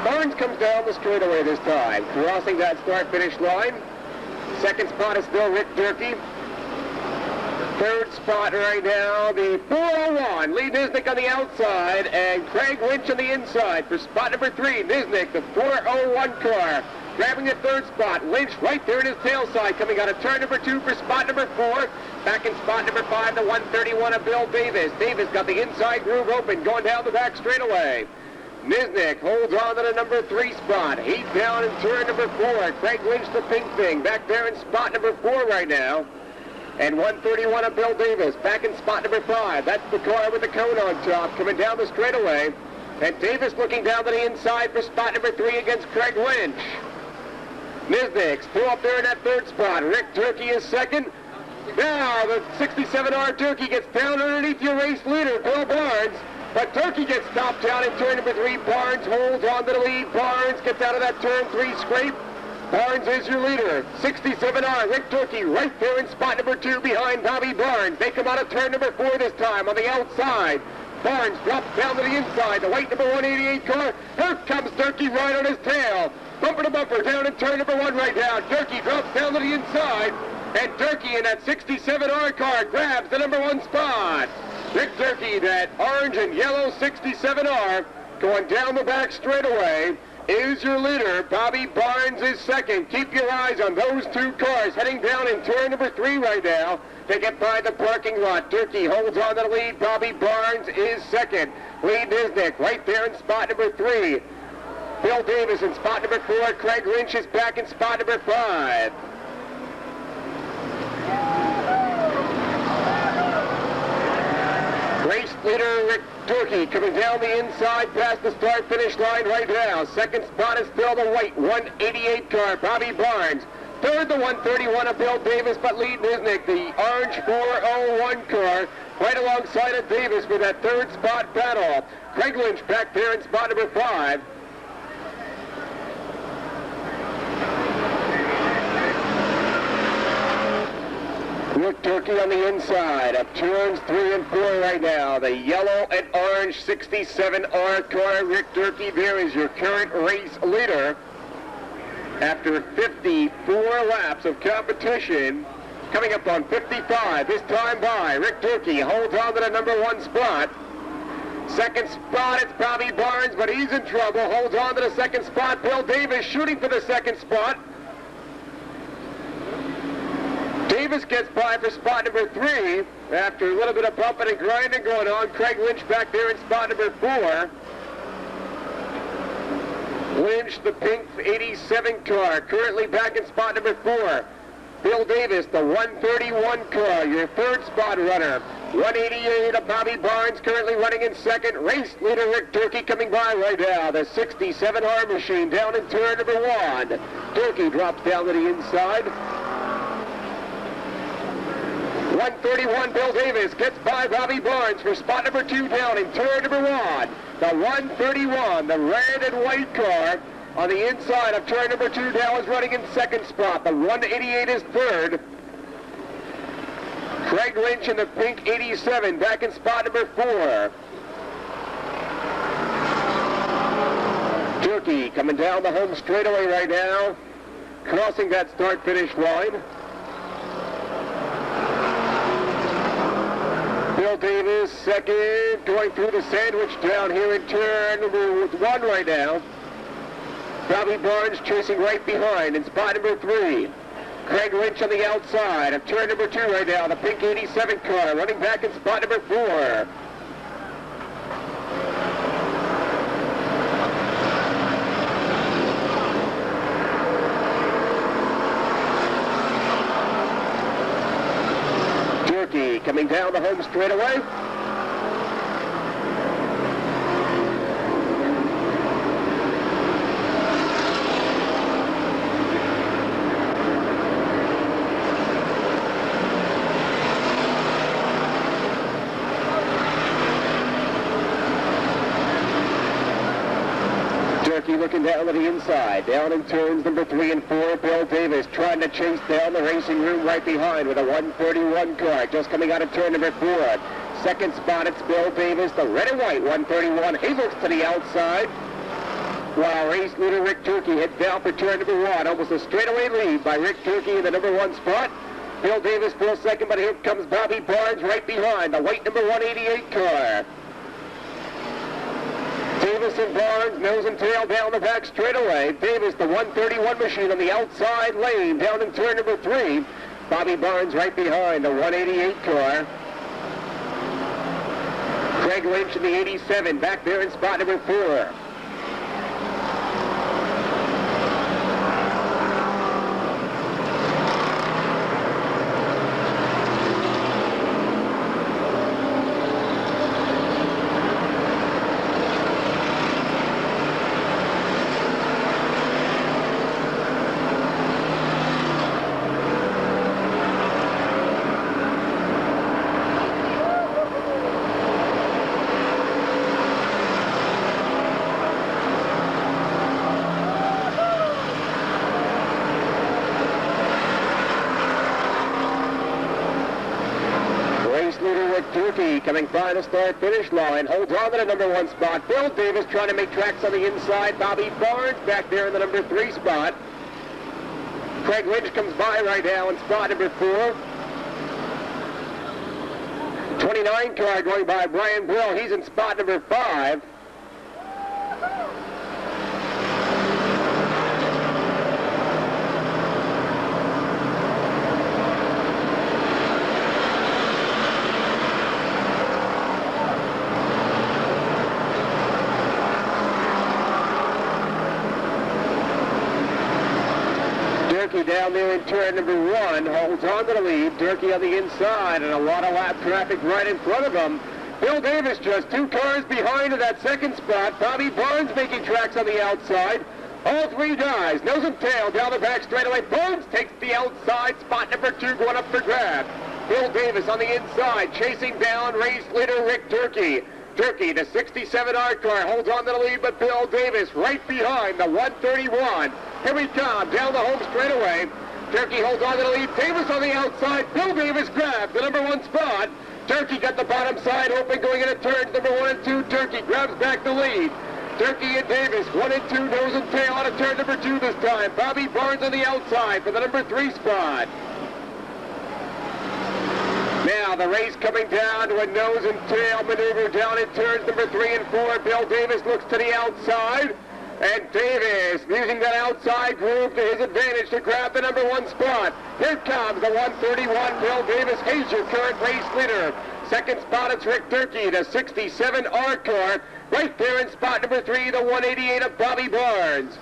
Barnes comes down the straightaway this time, crossing that start-finish line. Second spot is still Rick Durkee. Third spot right now, the 401. Lee Nisnik on the outside, and Craig Lynch on the inside for spot number 3. Nisnik, the 401 car, grabbing the third spot. Lynch right there in his tail side, coming out of turn number 2 for spot number 4. Back in spot number 5, the 131 of Bill Davis. Davis got the inside groove open, going down the back straightaway. Nisnik holds on to the number 3 spot. He's down in turn number 4. Craig Lynch, the pink thing, back there in spot number 4 right now. And 131 of Bill Davis, back in spot number 5. That's the car with the cone on top, coming down the straightaway. And Davis looking down to the inside for spot number 3 against Craig Lynch. Nisnik's still up there in that third spot. Rick Durkee is second. Now the 67R Durkee gets down underneath your race leader, Bill Barnes. But Durkee gets stopped down in turn number 3. Barnes holds on to the lead. Barnes gets out of that turn 3 scrape. Barnes is your leader. 67R, Rick Durkee right there in spot number 2 behind Bobby Barnes. They come out of turn number 4 this time on the outside. Barnes drops down to the inside. The white number 188 car. Here comes Durkee right on his tail. Bumper to bumper down in turn number 1 right now. Durkee drops down to the inside. And Durkee in that 67R car grabs the number 1 spot. Rick Durkee, that orange and yellow 67R, going down the back straightaway, is your leader. Bobby Barnes is second. Keep your eyes on those 2 cars heading down in turn number 3 right now to get by the parking lot. Durkee holds on to the lead. Bobby Barnes is second. Lee Nisnik right there in spot number 3. Bill Davis in spot number 4. Craig Lynch is back in spot number 5. Race leader Rick Durkee coming down the inside past the start-finish line right now. Second spot is still the white 188 car, Bobby Barnes. Third, the 131 of Bill Davis, but Lee Nisnik, the orange 401 car, right alongside of Davis for that third spot battle. Craig Lynch back there in spot number 5. Rick Durkee on the inside of turns 3 and 4 right now. The yellow and orange 67R car. Rick Durkee there is your current race leader. After 54 laps of competition, coming up on 55 this time by, Rick Durkee holds on to the number 1 spot. Second spot, it's Bobby Barnes, but he's in trouble. Holds on to the second spot. Bill Davis shooting for the second spot. Davis gets by for spot number 3 after a little bit of bumping and grinding going on. Craig Lynch back there in spot number 4. Lynch, the pink 87 car, currently back in spot number 4. Bill Davis, the 131 car, your third spot runner. 188 of Bobby Barnes currently running in second. Race leader Rick Durkee coming by right now. The 67R machine down in turn number 1. Durkee drops down to the inside. 131 Bill Davis gets by Bobby Barnes for spot number 2 down in turn number 1. The 131, the red and white car on the inside of turn number 2 now is running in second spot. The 188 is third. Craig Lynch in the pink 87 back in spot number 4. Durkee coming down the home straightaway right now, crossing that start-finish line. Bill Davis second, going through the sandwich down here in turn number 1 right now. Bobby Barnes chasing right behind in spot number 3. Craig Lynch on the outside of turn number 2 right now. The pink 87 car running back in spot number 4. Durkee coming down the home straightaway. Durkee looking down to the inside. Down in turns number 3 and 4. Bill Davis trying to chase down the racing room right behind with a 131 car. Just coming out of turn number 4. Second spot, it's Bill Davis, the red and white 131. He looks to the outside, while race leader Rick Turkey heads down for turn number 1. Almost a straightaway lead by Rick Turkey in the number 1 spot. Bill Davis still second, but here comes Bobby Barnes right behind, the white number 188 car. Davis and Barnes, nose and tail down the back straightaway. Davis, the 131 machine on the outside lane, down in turn number 3. Bobby Barnes right behind, the 188 car. Craig Lynch in the 87, back there in spot number 4. Turkey coming by the start-finish line, holds on to the number 1 spot. Bill Davis trying to make tracks on the inside. Bobby Barnes back there in the number 3 spot. Craig Lynch comes by right now in spot number 4. 29 car going by Brian Brill. He's in spot number 5. Durkee down there in turn number 1, holds on to the lead. Durkee on the inside, and a lot of lap traffic right in front of him. Bill Davis just 2 cars behind in that second spot. Bobby Barnes making tracks on the outside. All 3 guys, nose and tail down the back straightaway. Barnes takes the outside, spot number 2 going up for grabs. Bill Davis on the inside, chasing down race leader Rick Durkee. Durkee, the 67R car, holds on to the lead, but Bill Davis right behind the 131. Here we come, down the home straightaway. Durkee holds on to the lead. Davis on the outside. Bill Davis grabs the number 1 spot. Durkee got the bottom side open going into turns number 1 and 2. Durkee grabs back the lead. Durkee and Davis, 1 and 2, nose and tail out of turn number 2 this time. Bobby Barnes on the outside for the number 3 spot. Now the race coming down to a nose and tail maneuver down in turns number 3 and 4. Bill Davis looks to the outside. And Davis using that outside groove to his advantage to grab the number 1 spot. Here comes the 131, Bill Davis. He's your current race leader. Second spot, it's Rick Durkee, the 67R car. Right there in spot number 3, the 188 of Bobby Barnes.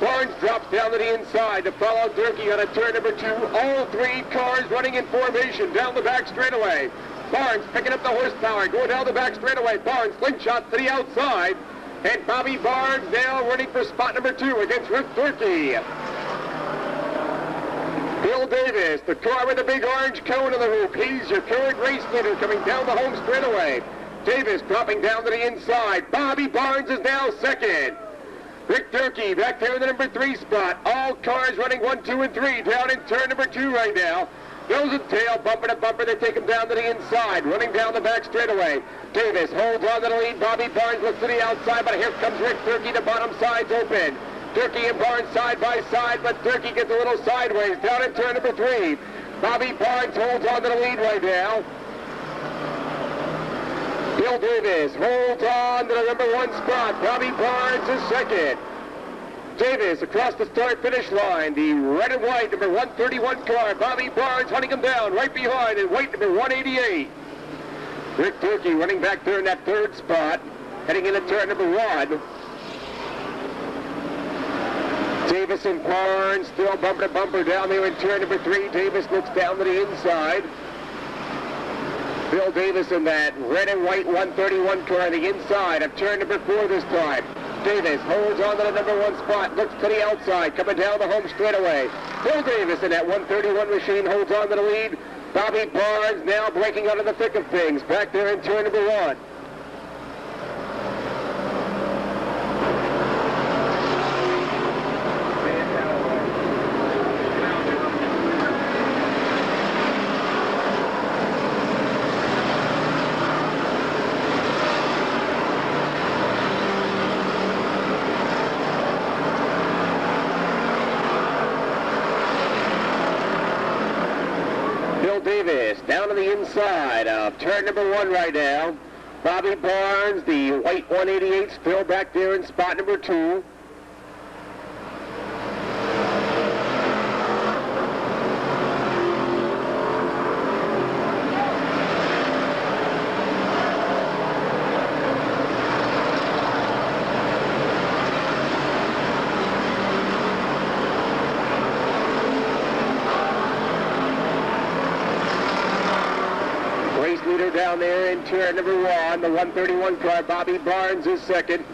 Barnes drops down to the inside to follow Durkee on a turn number 2. All 3 cars running in formation down the back straightaway. Barnes picking up the horsepower, going down the back straightaway. Barnes slingshots to the outside. And Bobby Barnes now running for spot number 2 against Rick Durkee. Bill Davis, the car with the big orange cone on the roof. He's your current race leader coming down the home straightaway. Davis dropping down to the inside. Bobby Barnes is now second. Rick Durkee back there in the number 3 spot. All cars running 1, 2, and 3 down in turn number 2 right now. Nose and tail, bumper to bumper, they take him down to the inside, running down the back straightaway. Davis holds on to the lead. Bobby Barnes looks to the outside, but here comes Rick Durkee. The bottom side's open. Durkee and Barnes side by side, but Durkee gets a little sideways down in turn number 3. Bobby Barnes holds on to the lead right now. Bill Davis holds on to the number 1 spot. Bobby Barnes is second. Davis across the start-finish line, the red and white number 131 car. Bobby Barnes hunting him down right behind in white number 188. Rick Durkee running back there in that 3rd spot, heading into turn number 1. Davis and Barnes still bumper to bumper down there in turn number 3. Davis looks down to the inside. Bill Davis in that red and white 131 car on the inside of turn number 4 this time. Davis holds on to the number 1 spot, looks to the outside, coming down the home straightaway. Bill Davis in that 131 machine holds on to the lead. Bobby Barnes now breaking out of the thick of things, back there in turn number 1. Bill Davis down to the inside of turn number 1 right now. Bobby Barnes, the white 188, still back there in spot number 2. Leader down there in turn number 1, the 131 car. Bobby Barnes is second.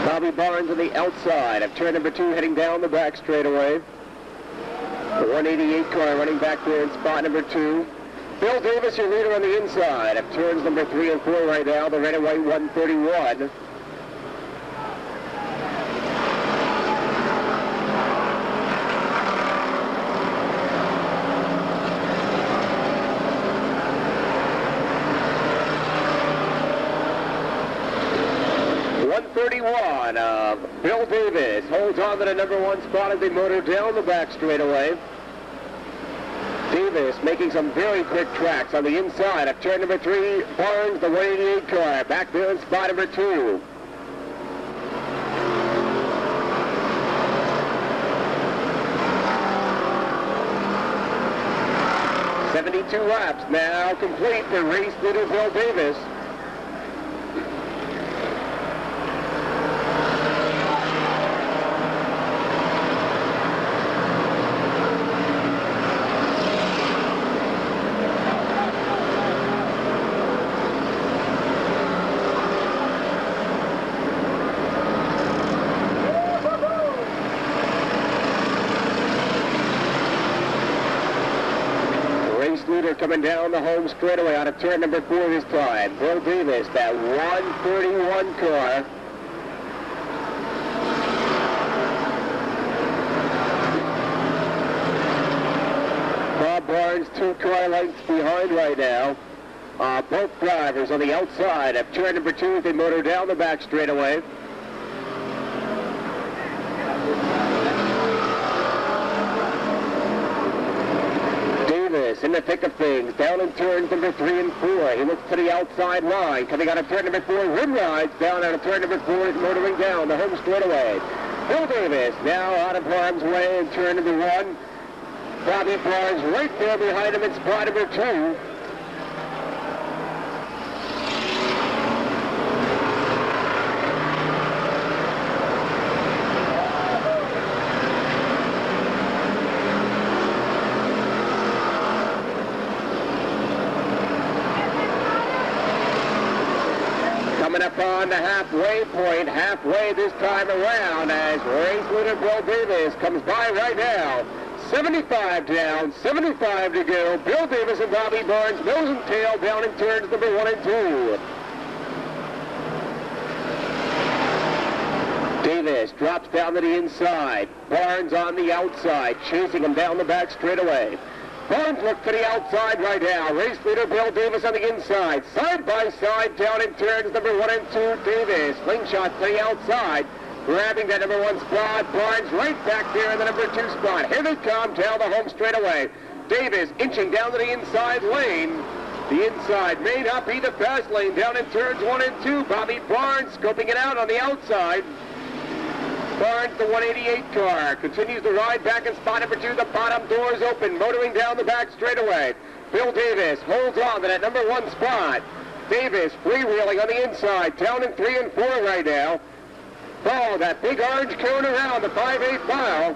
Bobby Barnes on the outside of turn number 2, heading down the back straightaway. The 188 car running back there in spot number 2. Bill Davis, your leader on the inside of turns number 3 and 4 right now, the red and white 131. Bill Davis holds on to the number 1 spot as they motor down the back straightaway. Davis making some very quick tracks on the inside of turn number 3. Barnes, the 188 car, back there in spot number 2. .72 laps now complete for race leader Bill Davis. Leader coming down the home straightaway out of turn number 4 this time. Bill Davis, that 131 car. Bob Barnes 2 car lengths behind right now. Both drivers on the outside of turn number 2 as they motor down the back straightaway. In the thick of things, down in turns number 3 and 4. He looks to the outside line. Coming out of turn number 4, rim rides down out of turn number 4, is motoring down the home straightaway. Bill Davis now out of harm's way in turn number 1. Bobby Barnes right there behind him in spot number 2. Up on the halfway point, halfway this time around as race leader Bill Davis comes by right now. 75 down, 75 to go. Bill Davis and Bobby Barnes nose and tail down in turns number 1 and 2. Davis drops down to the inside. Barnes on the outside, chasing him down the back straightaway. Barnes looks to the outside right now. Race leader Bill Davis on the inside. Side by side down in turns number 1 and 2. Davis, slingshot to the outside. Grabbing that number 1 spot. Barnes right back there in the number 2 spot. Here they come down the home straightaway. Davis inching down to the inside lane. The inside may not be the fast lane down in turns 1 and 2. Bobby Barnes scoping it out on the outside. Barnes, the 188 car, continues to ride back in spot number 2. The bottom door is open, motoring down the back straightaway. Bill Davis holds on to that number 1 spot. Davis freewheeling on the inside, down in 3 and 4 right now. Oh, that big orange cone around the 5/8 mile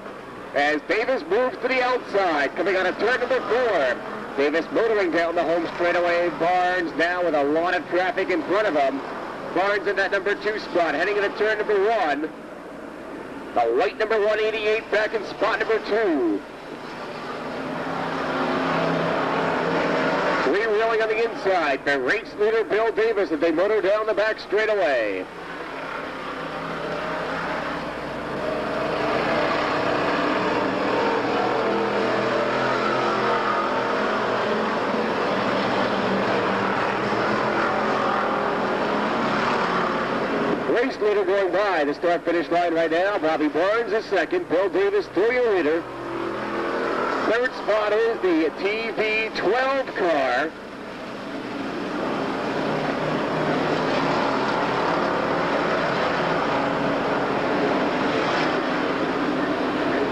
as Davis moves to the outside, coming out of turn number 4. Davis motoring down the home straightaway. Barnes now with a lot of traffic in front of him. Barnes in that number 2 spot, heading into turn number 1. The white number 188 back in spot number 2. Three-wheeling on the inside for race leader Bill Davis as they motor down the back straightaway. Race leader going by the start-finish line right now. Bobby Barnes is second. Bill Davis, 3-year leader. Third spot is the TV12 car.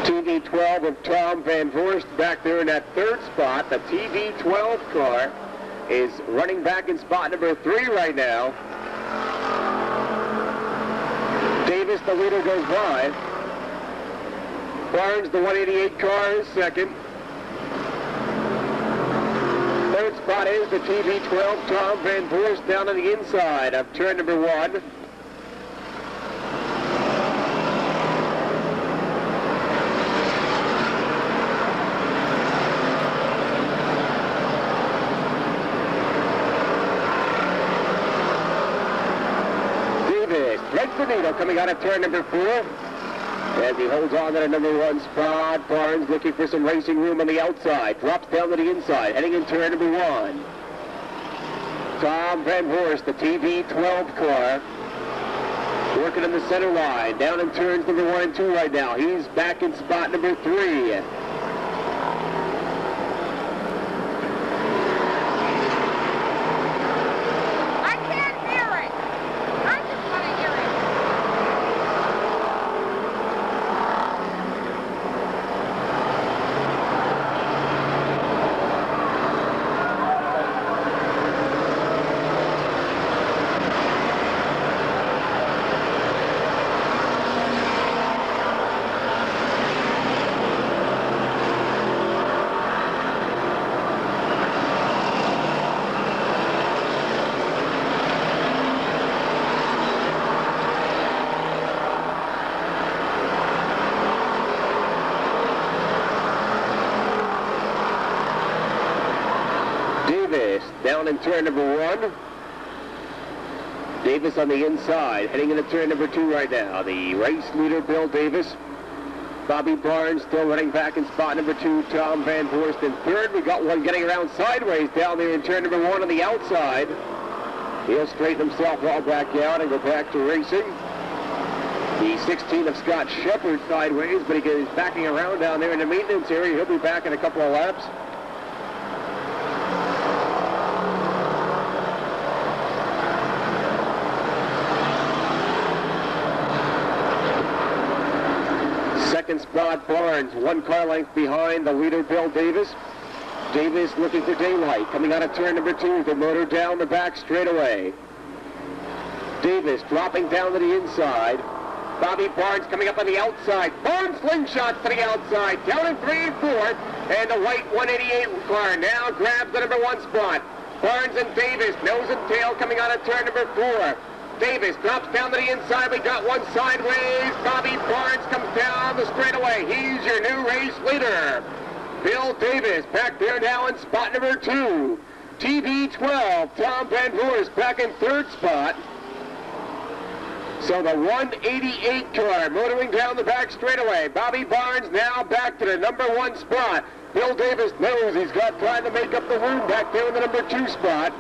TV12 of Tom Van Voorst back there in that third spot. The TV12 car is running back in spot number 3 right now. Davis, the leader, goes by. Barnes, the 188 car, is second. Third spot is the TV12, Tom Van Voorst down on the inside of turn number 1. Threads the needle coming out of turn number 4. As he holds on to the number 1 spot. Barnes looking for some racing room on the outside. Drops down to the inside, heading in turn number 1. Tom Van Voorst, the TV12 car, working in the center line. Down in turns number 1 and 2 right now. He's back in spot number 3. Down in turn number 1. Davis on the inside, heading into turn number 2 right now. The race leader, Bill Davis. Bobby Barnes still running back in spot number 2. Tom Van Voorst in third. We got one getting around sideways down there in turn number 1 on the outside. He'll straighten himself all back out and go back to racing. The 16 of Scott Shepard sideways, but he is backing around down there in the maintenance area. He'll be back in a couple of laps. Second spot, Barnes, 1 car length behind the leader, Bill Davis. Davis looking for daylight, coming out of turn number 2, the motor down the back straightaway. Davis dropping down to the inside. Bobby Barnes coming up on the outside. Barnes slingshots to the outside, down in 3 and 4, and the white 188 car now grabs the number 1 spot. Barnes and Davis, nose and tail coming out of turn number 4. Davis drops down to the inside. We got one sideways. Bobby Barnes comes down the straightaway. He's your new race leader. Bill Davis back there now in spot number 2. TV12, Tom Van Voorst back in third spot. So the 188 car motoring down the back straightaway. Bobby Barnes now back to the number 1 spot. Bill Davis knows he's got time to make up the room back there in the number 2 spot.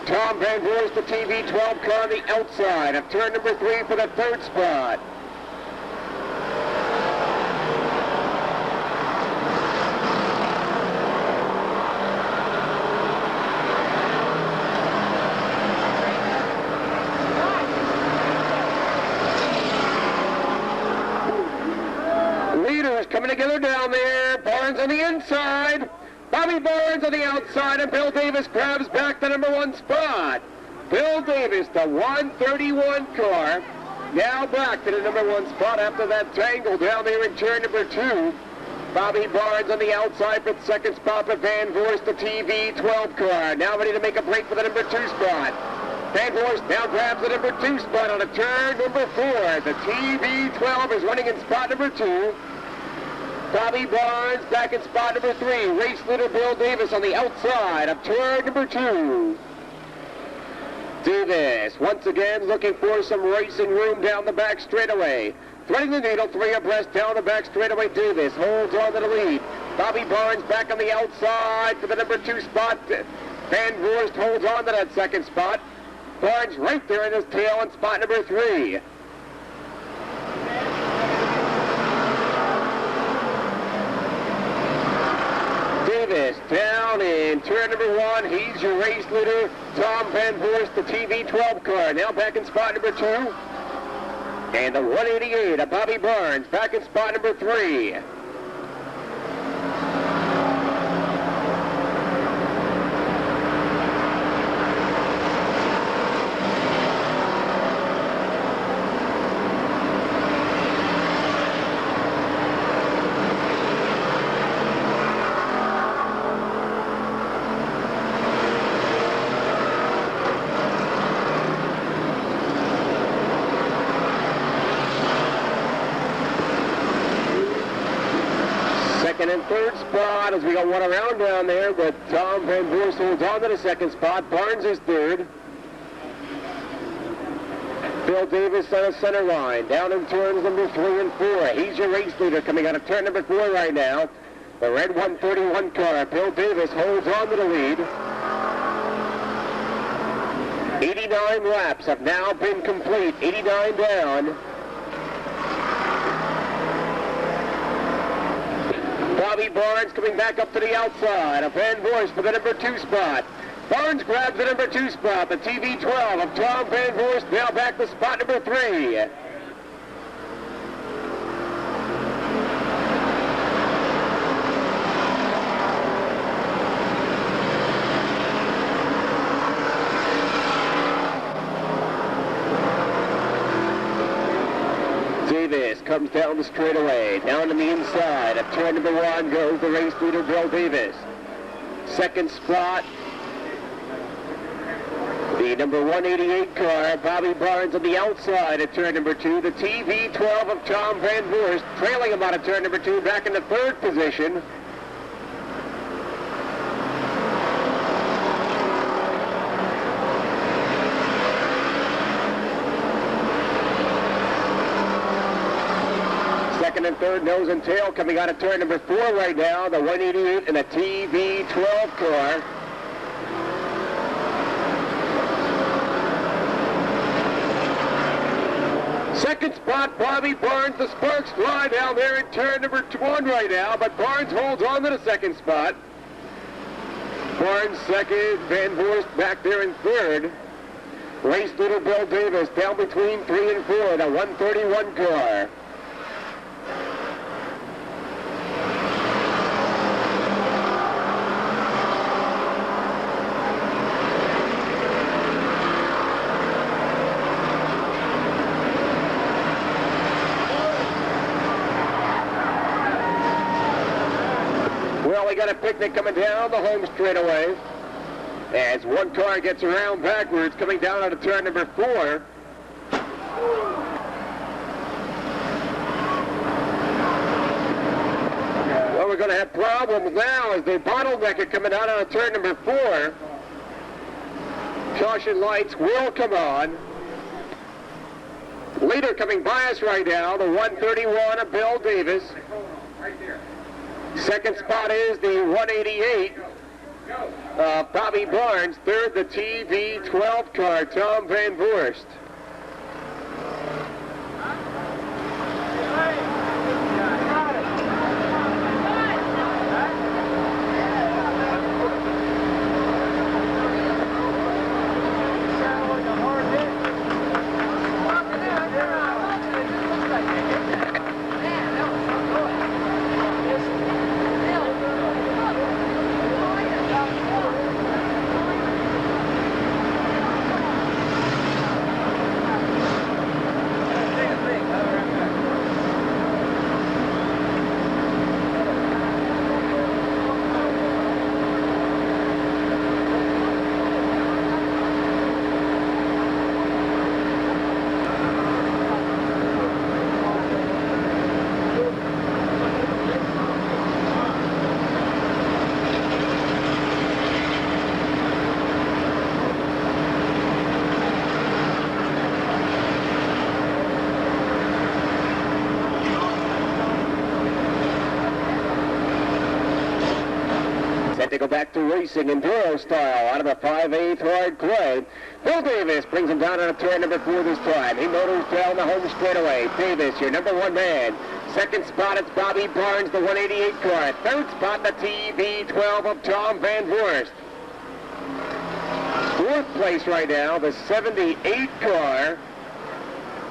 Tom Van Voorst, the TV12 car on the outside of turn number 3 for the third spot. Leaders coming together down there. Barnes on the inside. Bobby Barnes on the outside, and Bill Davis grabs back the number 1 spot. Bill Davis, the 131 car, now back to the number 1 spot after that tangle down there in turn number 2. Bobby Barnes on the outside for the second spot, but Van Voorst, the TV12 car, now ready to make a break for the number 2 spot. Van Voorst now grabs the number 2 spot on a turn number 4. The TV12 is running in spot number 2. Bobby Barnes back in spot number 3. Race leader Bill Davis on the outside of turn number 2. Davis once again looking for some racing room down the back straightaway. Threading the needle, 3 abreast down the back straightaway. Davis holds on to the lead. Bobby Barnes back on the outside for the number 2 spot. Van Voorst holds on to that 2nd spot. Barnes right there in his tail in spot number 3. Davis down in turn number 1. He's your race leader, Tom Van Voorst, the TV12 car. Now back in spot number 2. And the 188 of Bobby Barnes back in spot number 3. Second and third spot as we got one around down there, but Tom Van Voorst holds on to the 2nd spot. Barnes is 3rd. Bill Davis on the center line, down in turns number 3 and 4. He's your race leader coming out of turn number 4 right now. The red 131 car, Bill Davis holds on to the lead. 89 laps have now been complete, 89 down. Bobby Barnes coming back up to the outside of Van Voorst for the number 2 spot. Barnes grabs the number 2 spot, the TV12 of Tom Van Voorst, now back to spot number 3. Davis comes down the straightaway. Down on the inside of turn number 1 goes the race leader, Bill Davis. 2nd spot, the number 188 car, Bobby Barnes on the outside at turn number 2. The TV12 of Tom Van Voorst trailing him out of turn number 2 back in the 3rd position. Second and third nose and tail coming out of turn number 4 right now. The 188 and the TV12 car. Second spot, Bobby Barnes. The sparks fly down there in turn number 1 right now, but Barnes holds on to the 2nd spot. Barnes 2nd, Van Voorst back there in 3rd. Race leader Bill Davis down between 3 and 4, the 131 car. Well, we got a picnic coming down the home straightaway as one car gets around backwards coming down out of turn number 4. Well, we're going to have problems now as the bottlenecker coming out of turn number 4. Caution lights will come on. Leader coming by us right now, the 131 of Bill Davis. Right there. 2nd spot is the 188, Bobby Barnes. 3rd, the TV12 car, Tom Van Voorst. They go back to racing Enduro style out of the 5/8 hard clay. Bill Davis brings him down on a turn number 4 this time. He motors down the home straightaway. Davis, your number 1 man. Second spot, it's Bobby Barnes, the 188 car. Third spot, the TB12 of Tom Van Voorst. Fourth place right now, the 78 car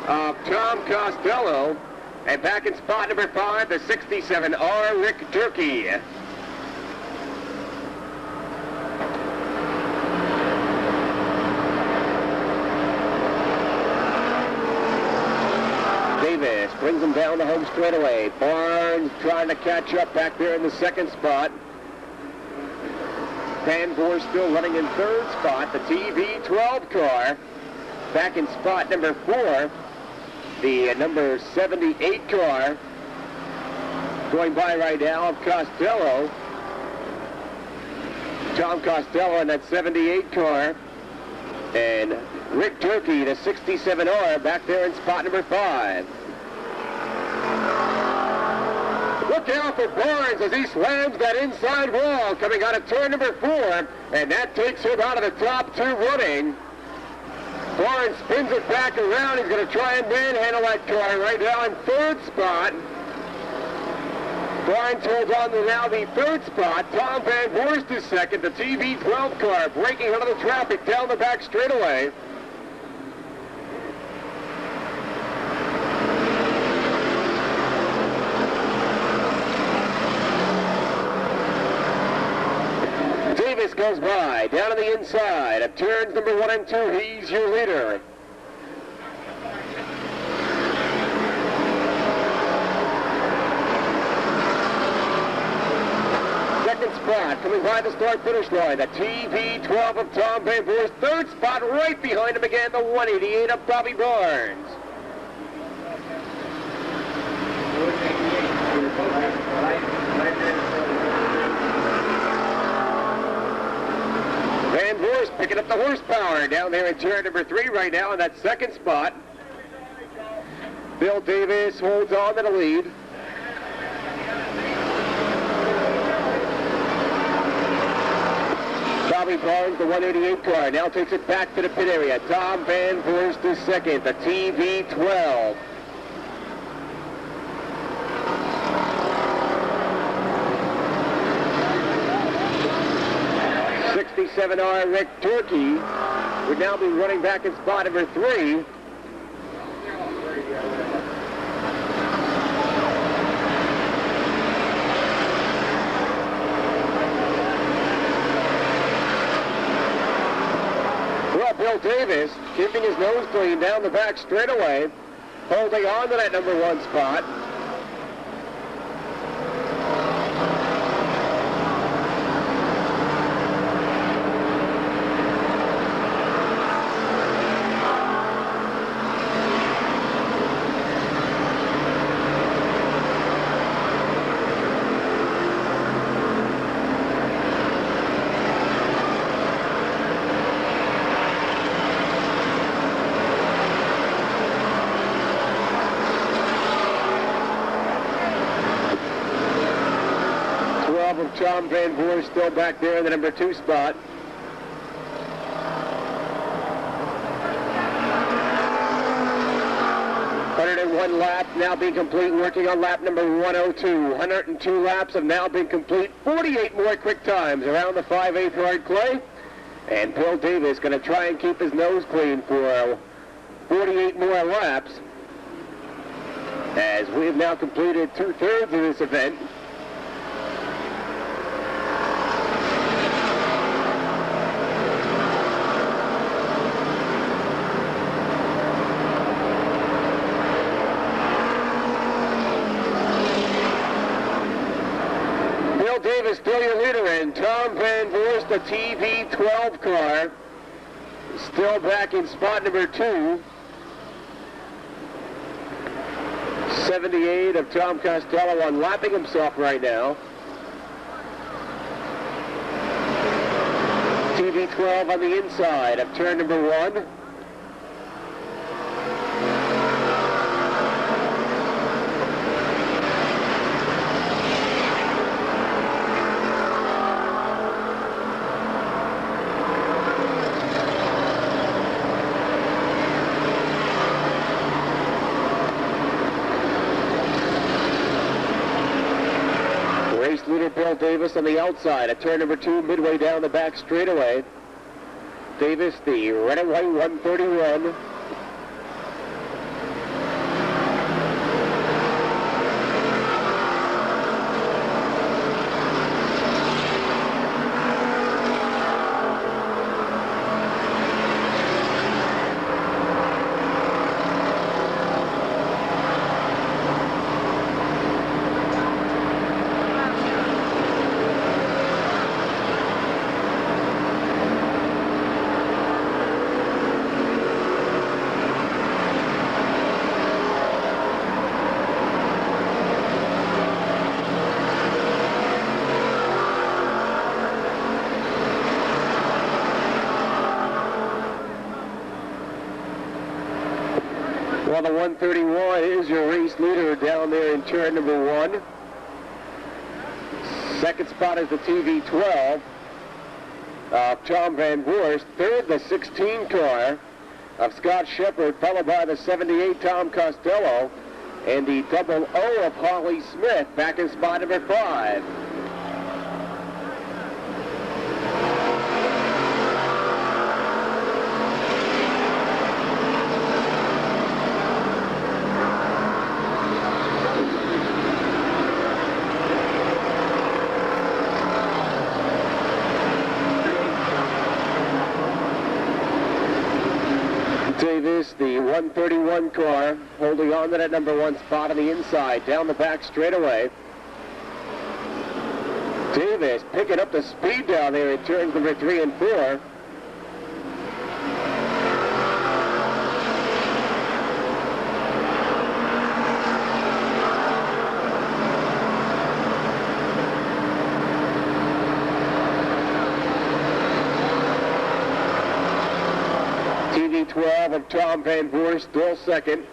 of Tom Costello. And back in spot number 5, the 67R Rick Durkee. Davis brings him down the home straightaway. Barnes trying to catch up back there in the second spot. Van Voorst still running in third spot. The TB12 car back in spot number 4. The number 78 car going by right now of Costello. Tom Costello in that 78 car. And Rick Durkee, the 67R, back there in spot number 5. Look out for Barnes as he slams that inside wall coming out of turn number 4. And that takes him out of the top 2 running. Barnes spins it back around. He's going to try and manhandle that car right now in third spot. Barnes holds on to now the third spot. Tom Van Voorst is second. The TB12 car breaking out of the traffic down the back straightaway. Davis goes by, down on the inside of turns number 1 and 2. He's your leader. Second spot, coming by the start-finish line, the TB12 of Tom Van Voorst. Third spot, right behind him again, the 188 of Bobby Barnes. Van Voorst picking up the horsepower down there in turn number 3 right now in that second spot. Bill Davis holds on to the lead. Bobby Barnes, the 188 car, now takes it back to the pit area. Tom Van Voorst is second, the TB12. '67R Rick Durkee would now be running back in spot number 3. Well, Bill Davis keeping his nose clean down the back straightaway, holding on to that number 1 spot. Of Tom Van Voorst still back there in the number 2 spot. .101 lap now being complete, working on lap number 102. 102 laps have now been complete. 48 more quick times around the 5/8 hard clay. And Bill Davis going to try and keep his nose clean for 48 more laps. As we have now completed 2/3 of this event. Davis still your leader, and Tom Van Voorst, the TB12 car, still back in spot number 2. 78 of Tom Costello unlapping himself right now. TB12 on the inside of turn number 1. leader Bill Davis on the outside at turn number 2, midway down the back straightaway. Davis, the red and white 131. Well, the 131 is your race leader down there in turn number 1. Second spot is the TV12 of Tom Van Voorst. Third, the 16 car of Scott Shepard, followed by the 78 Tom Costello, and the 00 of Holly Smith back in spot number 5. Davis, the 131 car, holding on to that number 1 spot on the inside, down the back straightaway. Davis picking up the speed down there in turns number 3 and 4. TV12 of Tom Van Voorst, still second.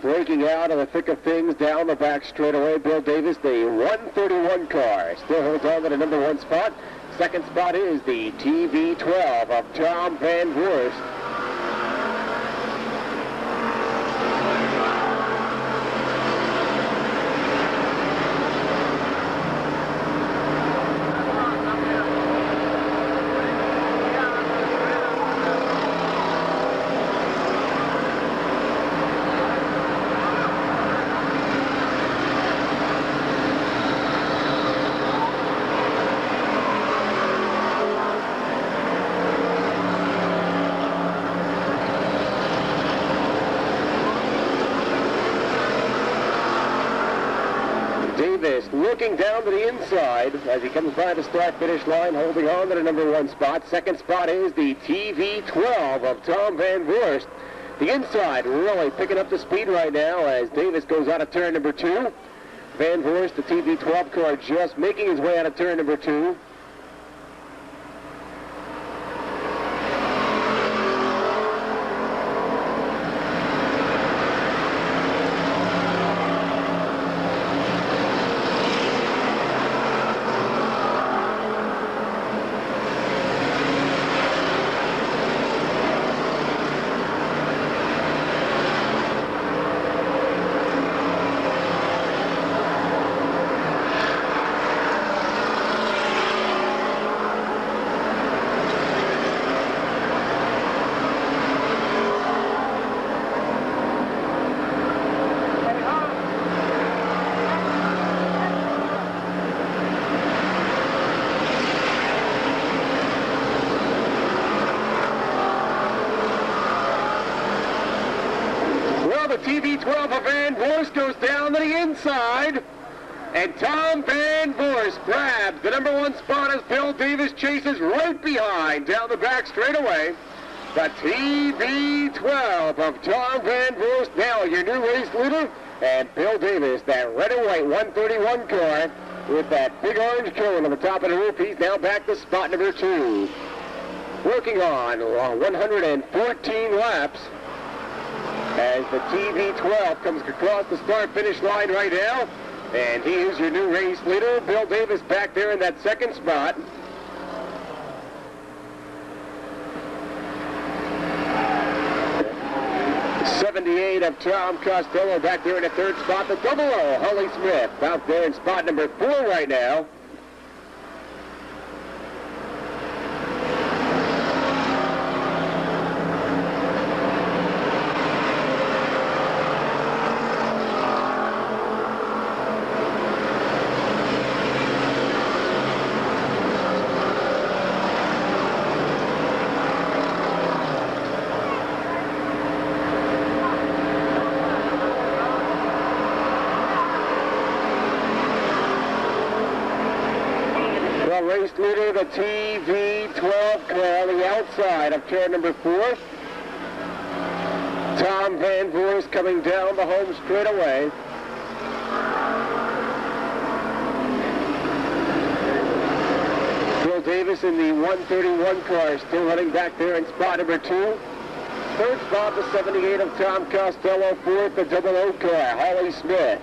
Breaking out of the thick of things down the back straightaway. Bill Davis, the 131 car, still holds on to the number 1 spot. Second spot is the TV12 of Tom Van Voorst. Davis looking down to the inside as he comes by the start-finish line, holding on to the number 1 spot. Second spot is the TV12 of Tom Van Voorst. The inside really picking up the speed right now as Davis goes out of turn number 2. Van Voorst, the TV12 car, just making his way out of turn number 2. The TV12 of Van Voorst goes down to the inside, and Tom Van Voorst grabs the number 1 spot as Bill Davis chases right behind down the back straightaway. The TV12 TV12 of Tom Van Voorst, now your new race leader, and Bill Davis, that red and white 131 car with that big orange cone on the top of the roof. He's now back to spot number 2. Working on 114 laps as the TV12 comes across the start-finish line right now. And he is your new race leader. Bill Davis back there in that second spot. '78 of Tom Costello back there in the third spot. The 00, Holly Smith, out there in spot number 4 right now. Race leader, the TV12 car on the outside of turn number 4. Tom Van Voorst coming down the home straightaway. Bill Davis in the 131 car still running back there in spot number 2. Third spot, the 78 of Tom Costello. Fourth, the 00 car, Holly Smith.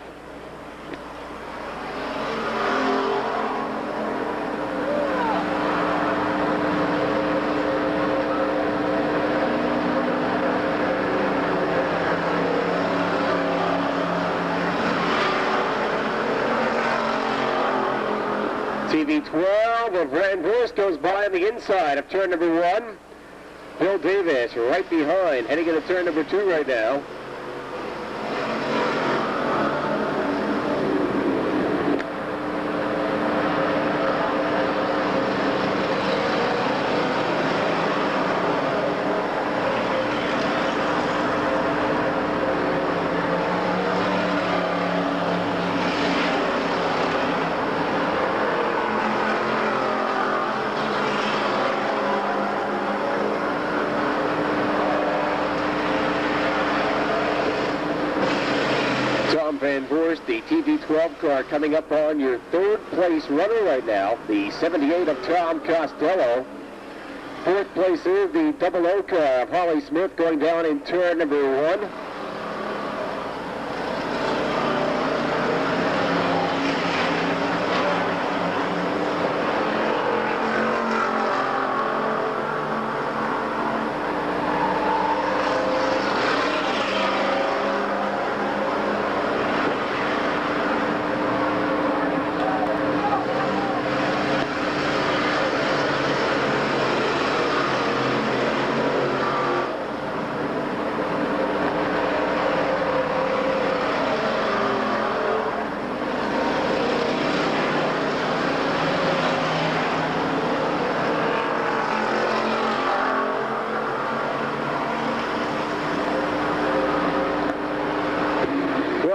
TV12 of Van Voorst goes by on the inside of turn number 1. Bill Davis right behind, heading into turn number 2 right now. Van Voorst, the TV12 car coming up on your third place runner right now, the 78 of Tom Costello. Fourth place is the 00 car of Holly Smith going down in turn number 1.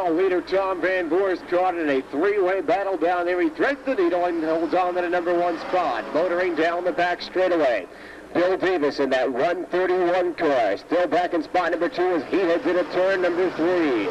Leader Tom Van Voorst caught in a three-way battle down there. He threads the needle and holds on to the number 1 spot, motoring down the back straightaway. Bill Davis in that 131 car, still back in spot number 2 as he heads into turn number 3.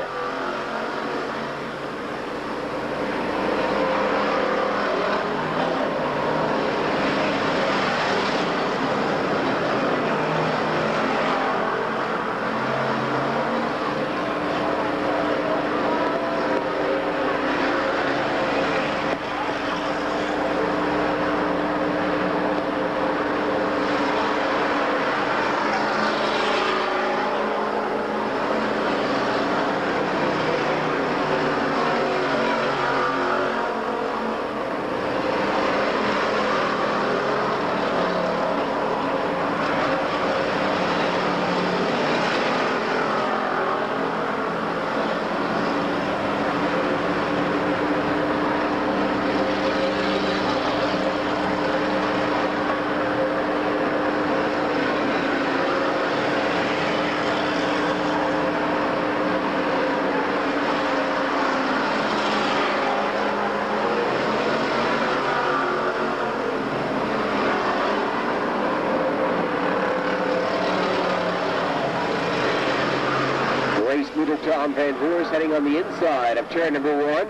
Tom Van Voorst heading on the inside of turn number 1.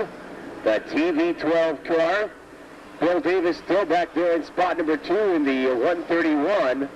The TV12 car. Bill Davis still back there in spot number 2 in the 131.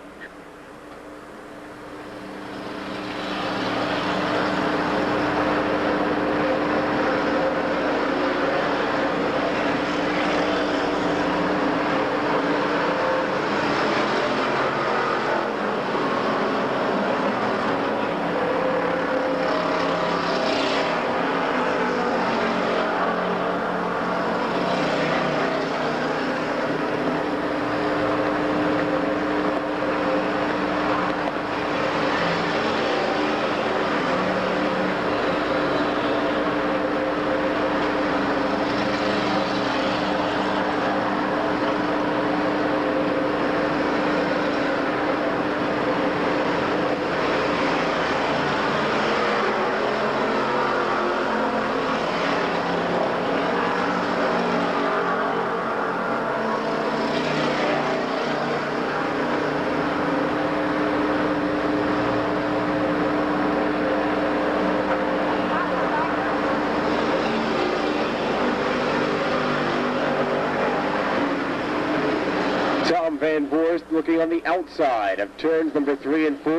Van Voorst looking on the outside of turns number 3 and 4.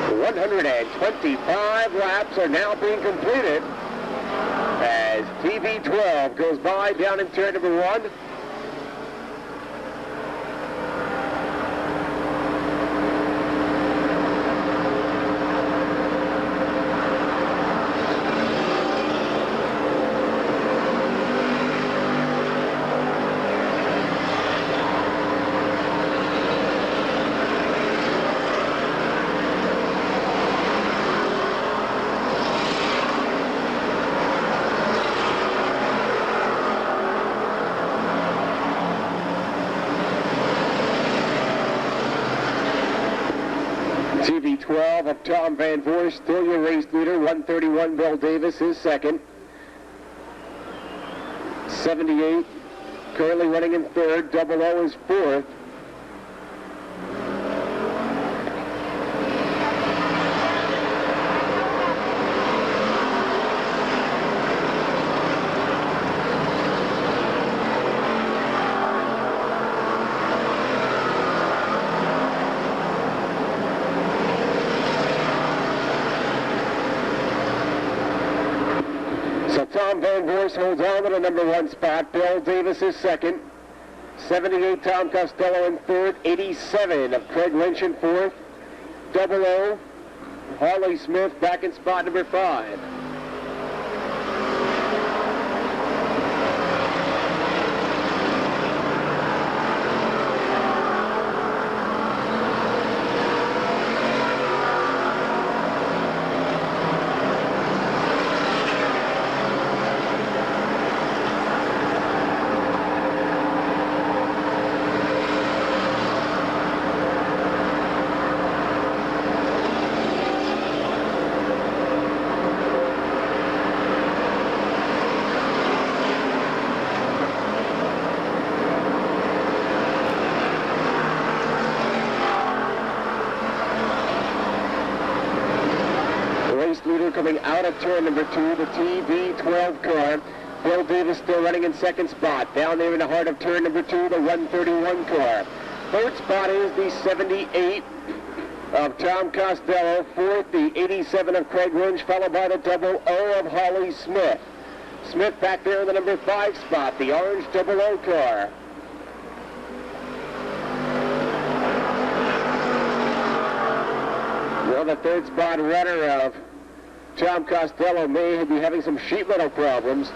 The 125 laps are now being completed as TV12 goes by down in turn number 1. TV12 of Tom Van Voorst, still your race leader. 131 Bill Davis is second. 78 currently running in third. Double O is fourth. Tom Van Voorst holds on to the number 1 spot. Bill Davis is second. 78 Tom Costello in third. 87 of Craig Lynch in fourth. Double O, Harley Smith back in spot number 5. Leader coming out of turn number 2, the TV12 car. Bill Davis still running in second spot. Down there in the heart of turn number 2, the 131 car. Third spot is the 78 of Tom Costello. Fourth, the 87 of Craig Lynch, followed by the double O of Holly Smith. Smith back there in the number 5 spot, the orange double O car. Well, the third spot runner of Tom Costello may be having some sheet metal problems.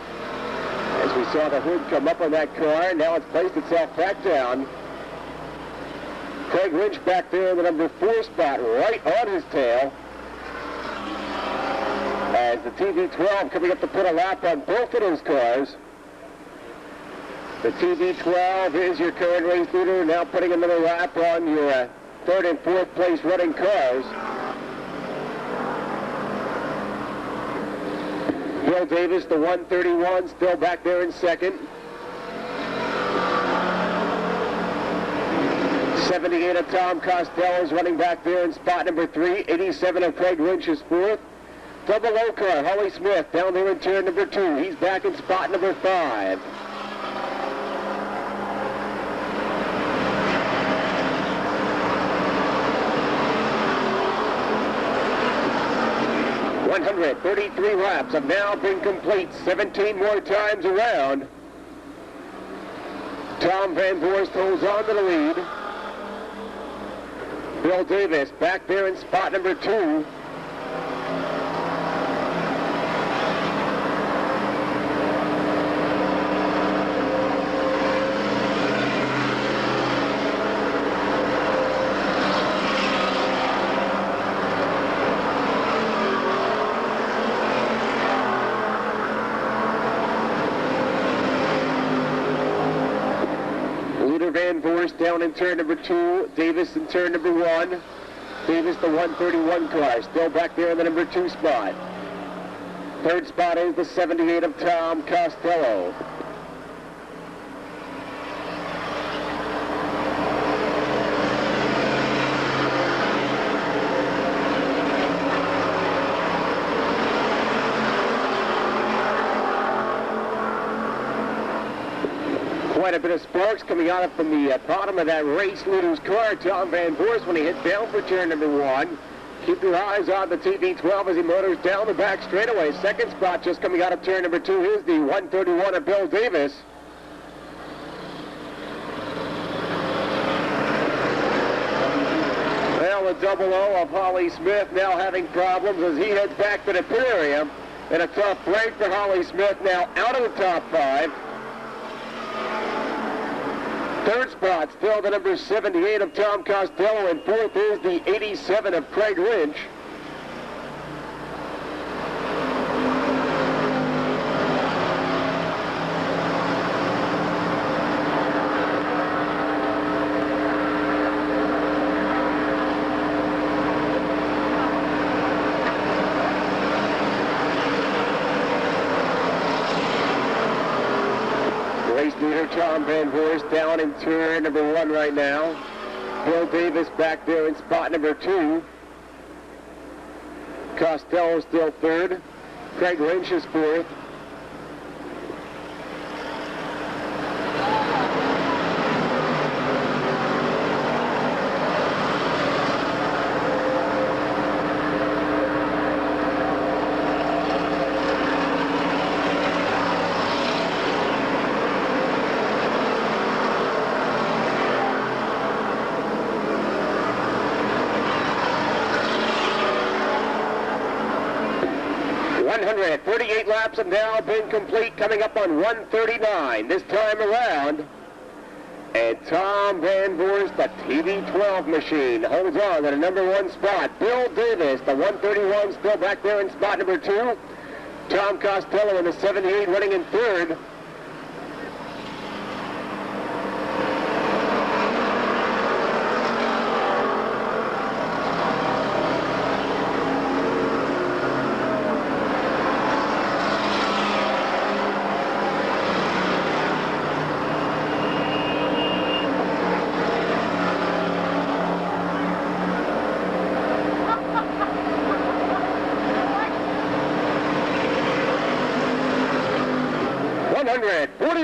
As we saw the hood come up on that car, now it's placed itself back down. Craig Lynch back there in the number 4 spot, right on his tail. As the TV12 coming up to put a lap on both of those cars. The TV12 is your current race leader, now putting another lap on your 3rd and 4th place running cars. Bill Davis, the 131, still back there in second. 78 of Tom Costello is running back there in spot number 3. 87 of Craig Lynch is 4th. Double O car, Holly Smith down there in turn number 2. He's back in spot number 5. .133 laps have now been complete. 17 more times around. Tom Van Voorst holds on to the lead. Bill Davis back there in spot number 2. Van Voorst down in turn number 2. Davis in turn number 1. Davis, the 131 car, still back there in the number 2 spot. Third spot is the 78 of Tom Costello. Quite a bit of sparks coming out from the bottom of that race leader's car, Tom Van Voorst, when he hit down for turn number 1. Keep your eyes on the TV12 as he motors down the back straightaway. Second spot just coming out of turn number 2 is the 131 of Bill Davis. Well, the double O of Holly Smith now having problems as he heads back to the pit area. And a tough break for Holly Smith now out of the top 5. Third spot, still the number 78 of Tom Costello, and 4th is the 87 of Craig Lynch. Leader Tom Van Voorst down in turn number 1 right now. Bill Davis back there in spot number 2. Costello still 3rd. Craig Lynch is 4th. At 48 laps have now been complete, coming up on 139 this time around. And Tom Van Voorst, the TV12 machine, holds on to the number 1 spot. Bill Davis, the 131, still back there in spot number 2. Tom Costello in the 78 running in 3rd.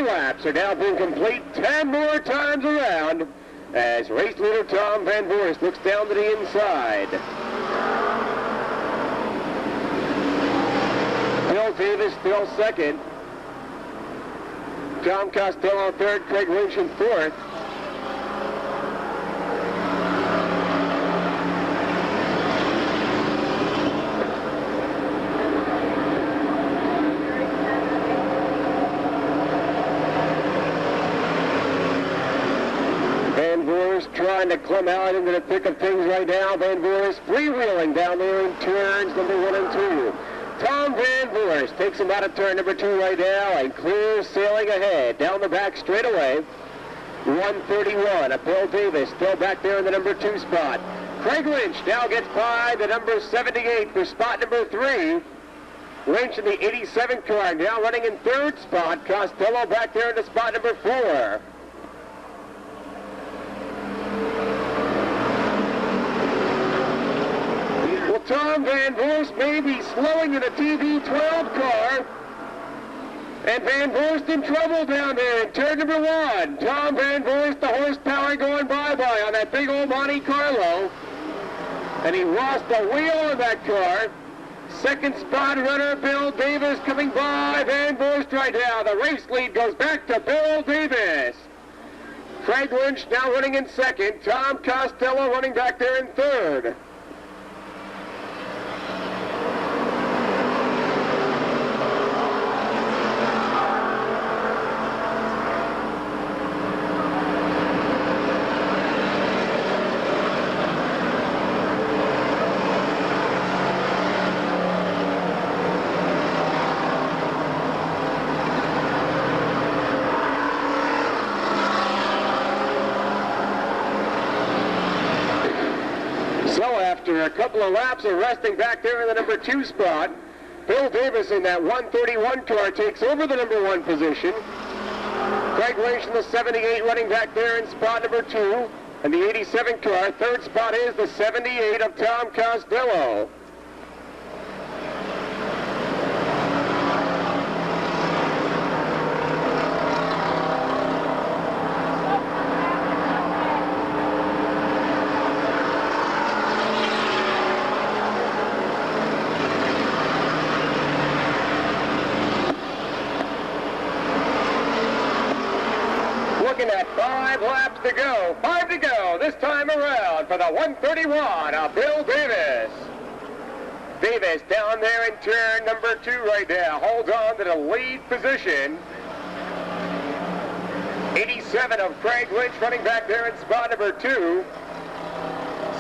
Laps are now being complete 10 more times around as race leader Tom Van Voorst looks down to the inside. Bill Davis still 2nd. Tom Costello 3rd, Craig Lynch in 4th. Trying to climb out into the thick of things right now. Van Voorst freewheeling down there in turns number 1 and 2. Tom Van Voorst takes him out of turn number 2 right now and clear sailing ahead down the back straightaway. 131 of Bill Davis still back there in the number 2 spot. Craig Lynch now gets by the number 78 for spot number 3. Lynch in the 87 car now running in 3rd spot. Costello back there into spot number 4. Tom Van Voorst may be slowing in a TV12 car. And Van Voorst in trouble down there in turn number 1. Tom Van Voorst, the horsepower going bye-bye on that big old Monte Carlo. And he lost the wheel on that car. Second spot runner, Bill Davis, coming by Van Voorst right now. The race lead goes back to Bill Davis. Craig Lynch now running in second. Tom Costello running back there in third. After a couple of laps of resting back there in the number 2 spot, Bill Davis in that 131 car takes over the number 1 position. Craig Lynch in the 78 running back there in spot number 2. And the 87 car, third spot is the 78 of Tom Costello. At 5 laps to go. 5 to go this time around for the 131 of Bill Davis. Davis down there in turn number 2 right now. Holds on to the lead position. 87 of Craig Lynch running back there in spot number 2.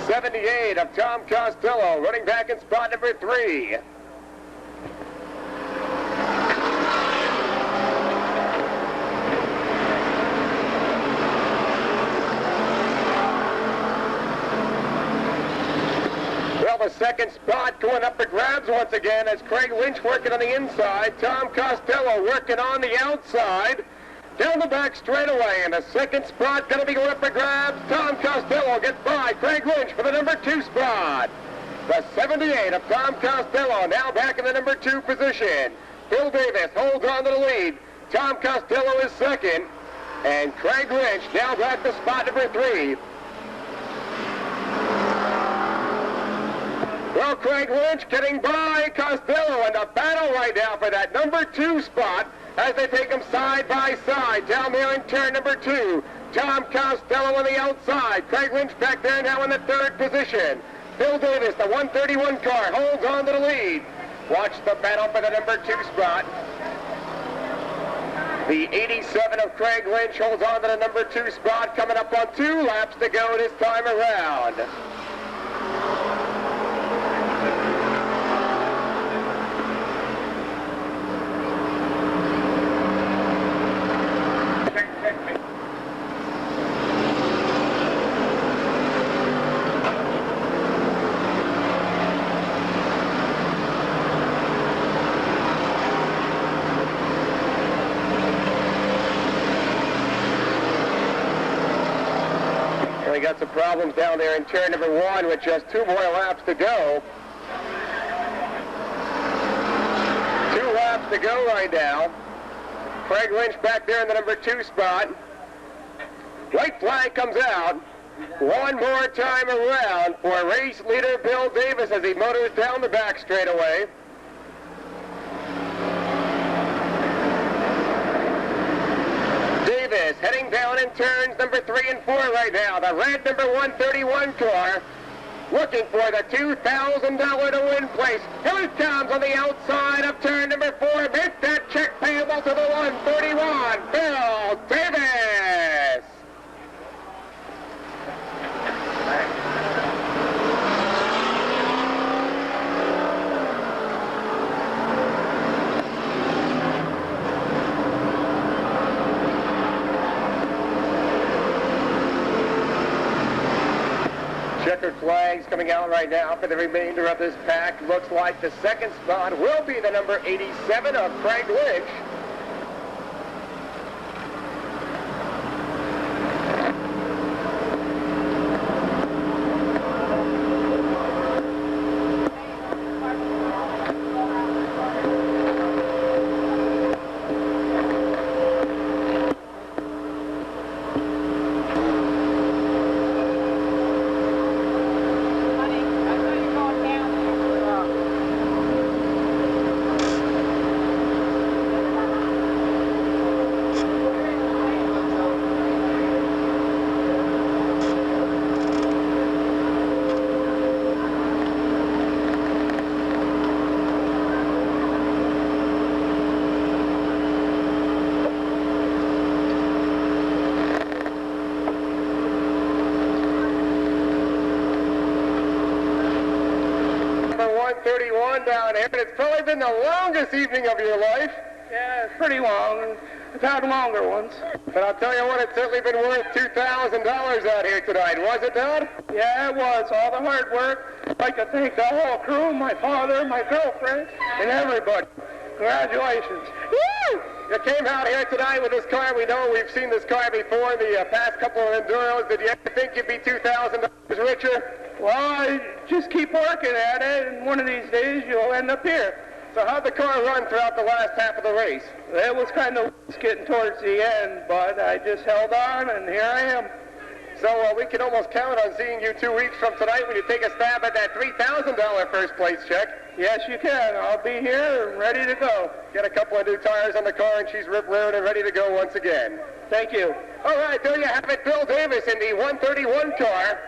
78 of Tom Costello running back in spot number 3. The second spot going up for grabs once again as Craig Lynch working on the inside, Tom Costello working on the outside. Down the back straightaway, and the second spot going to be going up for grabs. Tom Costello gets by Craig Lynch for the number 2 spot. The 78 of Tom Costello now back in the number 2 position. Bill Davis holds on to the lead. Tom Costello is second, and Craig Lynch now back to spot number 3. Well, Craig Lynch getting by Costello in the battle right now for that number 2 spot as they take them side by side down there in turn number 2. Tom Costello on the outside. Craig Lynch back there now in the 3rd position. Bill Davis, the 131 car, holds on to the lead. Watch the battle for the number 2 spot. The 87 of Craig Lynch holds on to the number 2 spot, coming up on 2 laps to go this time around. We got some problems down there in turn number 1 with just 2 more laps to go. 2 laps to go right now. Craig Lynch back there in the number 2 spot. White flag comes out. One more time around for race leader Bill Davis as he motors down the back straightaway. Davis heading down in turns number 3 and 4 right now. The red number 131 car looking for the $2,000 to win place. Here it comes on the outside of turn number 4. Make that check payable to the 131, Bill Davis. Checkered flags coming out right now for the remainder of this pack. Looks like the second spot will be the number 87 of Craig Lynch. 131 down here, and it's probably been the longest evening of your life. Yeah, it's pretty long. I've had longer ones. But I'll tell you what, it's certainly been worth $2,000 out here tonight, was it, Don? Yeah, it was. All the hard work. I'd like to thank the whole crew, my father, my girlfriend, and everybody. Congratulations. Woo! You came out here tonight with this car. We know we've seen this car before in the past couple of Enduros. Did you ever think you'd be $2,000 richer? Well, I just keep working at it, and one of these days you'll end up here. So how'd the car run throughout the last half of the race? It was kind of getting towards the end, but I just held on, and here I am. So we can almost count on seeing you 2 weeks from tonight when you take a stab at that $3,000 first place check. Yes, you can. I'll be here and ready to go. Get a couple of new tires on the car, and she's rip-roaring and ready to go once again. Thank you. All right, there you have it. Bill Davis in the 131 car.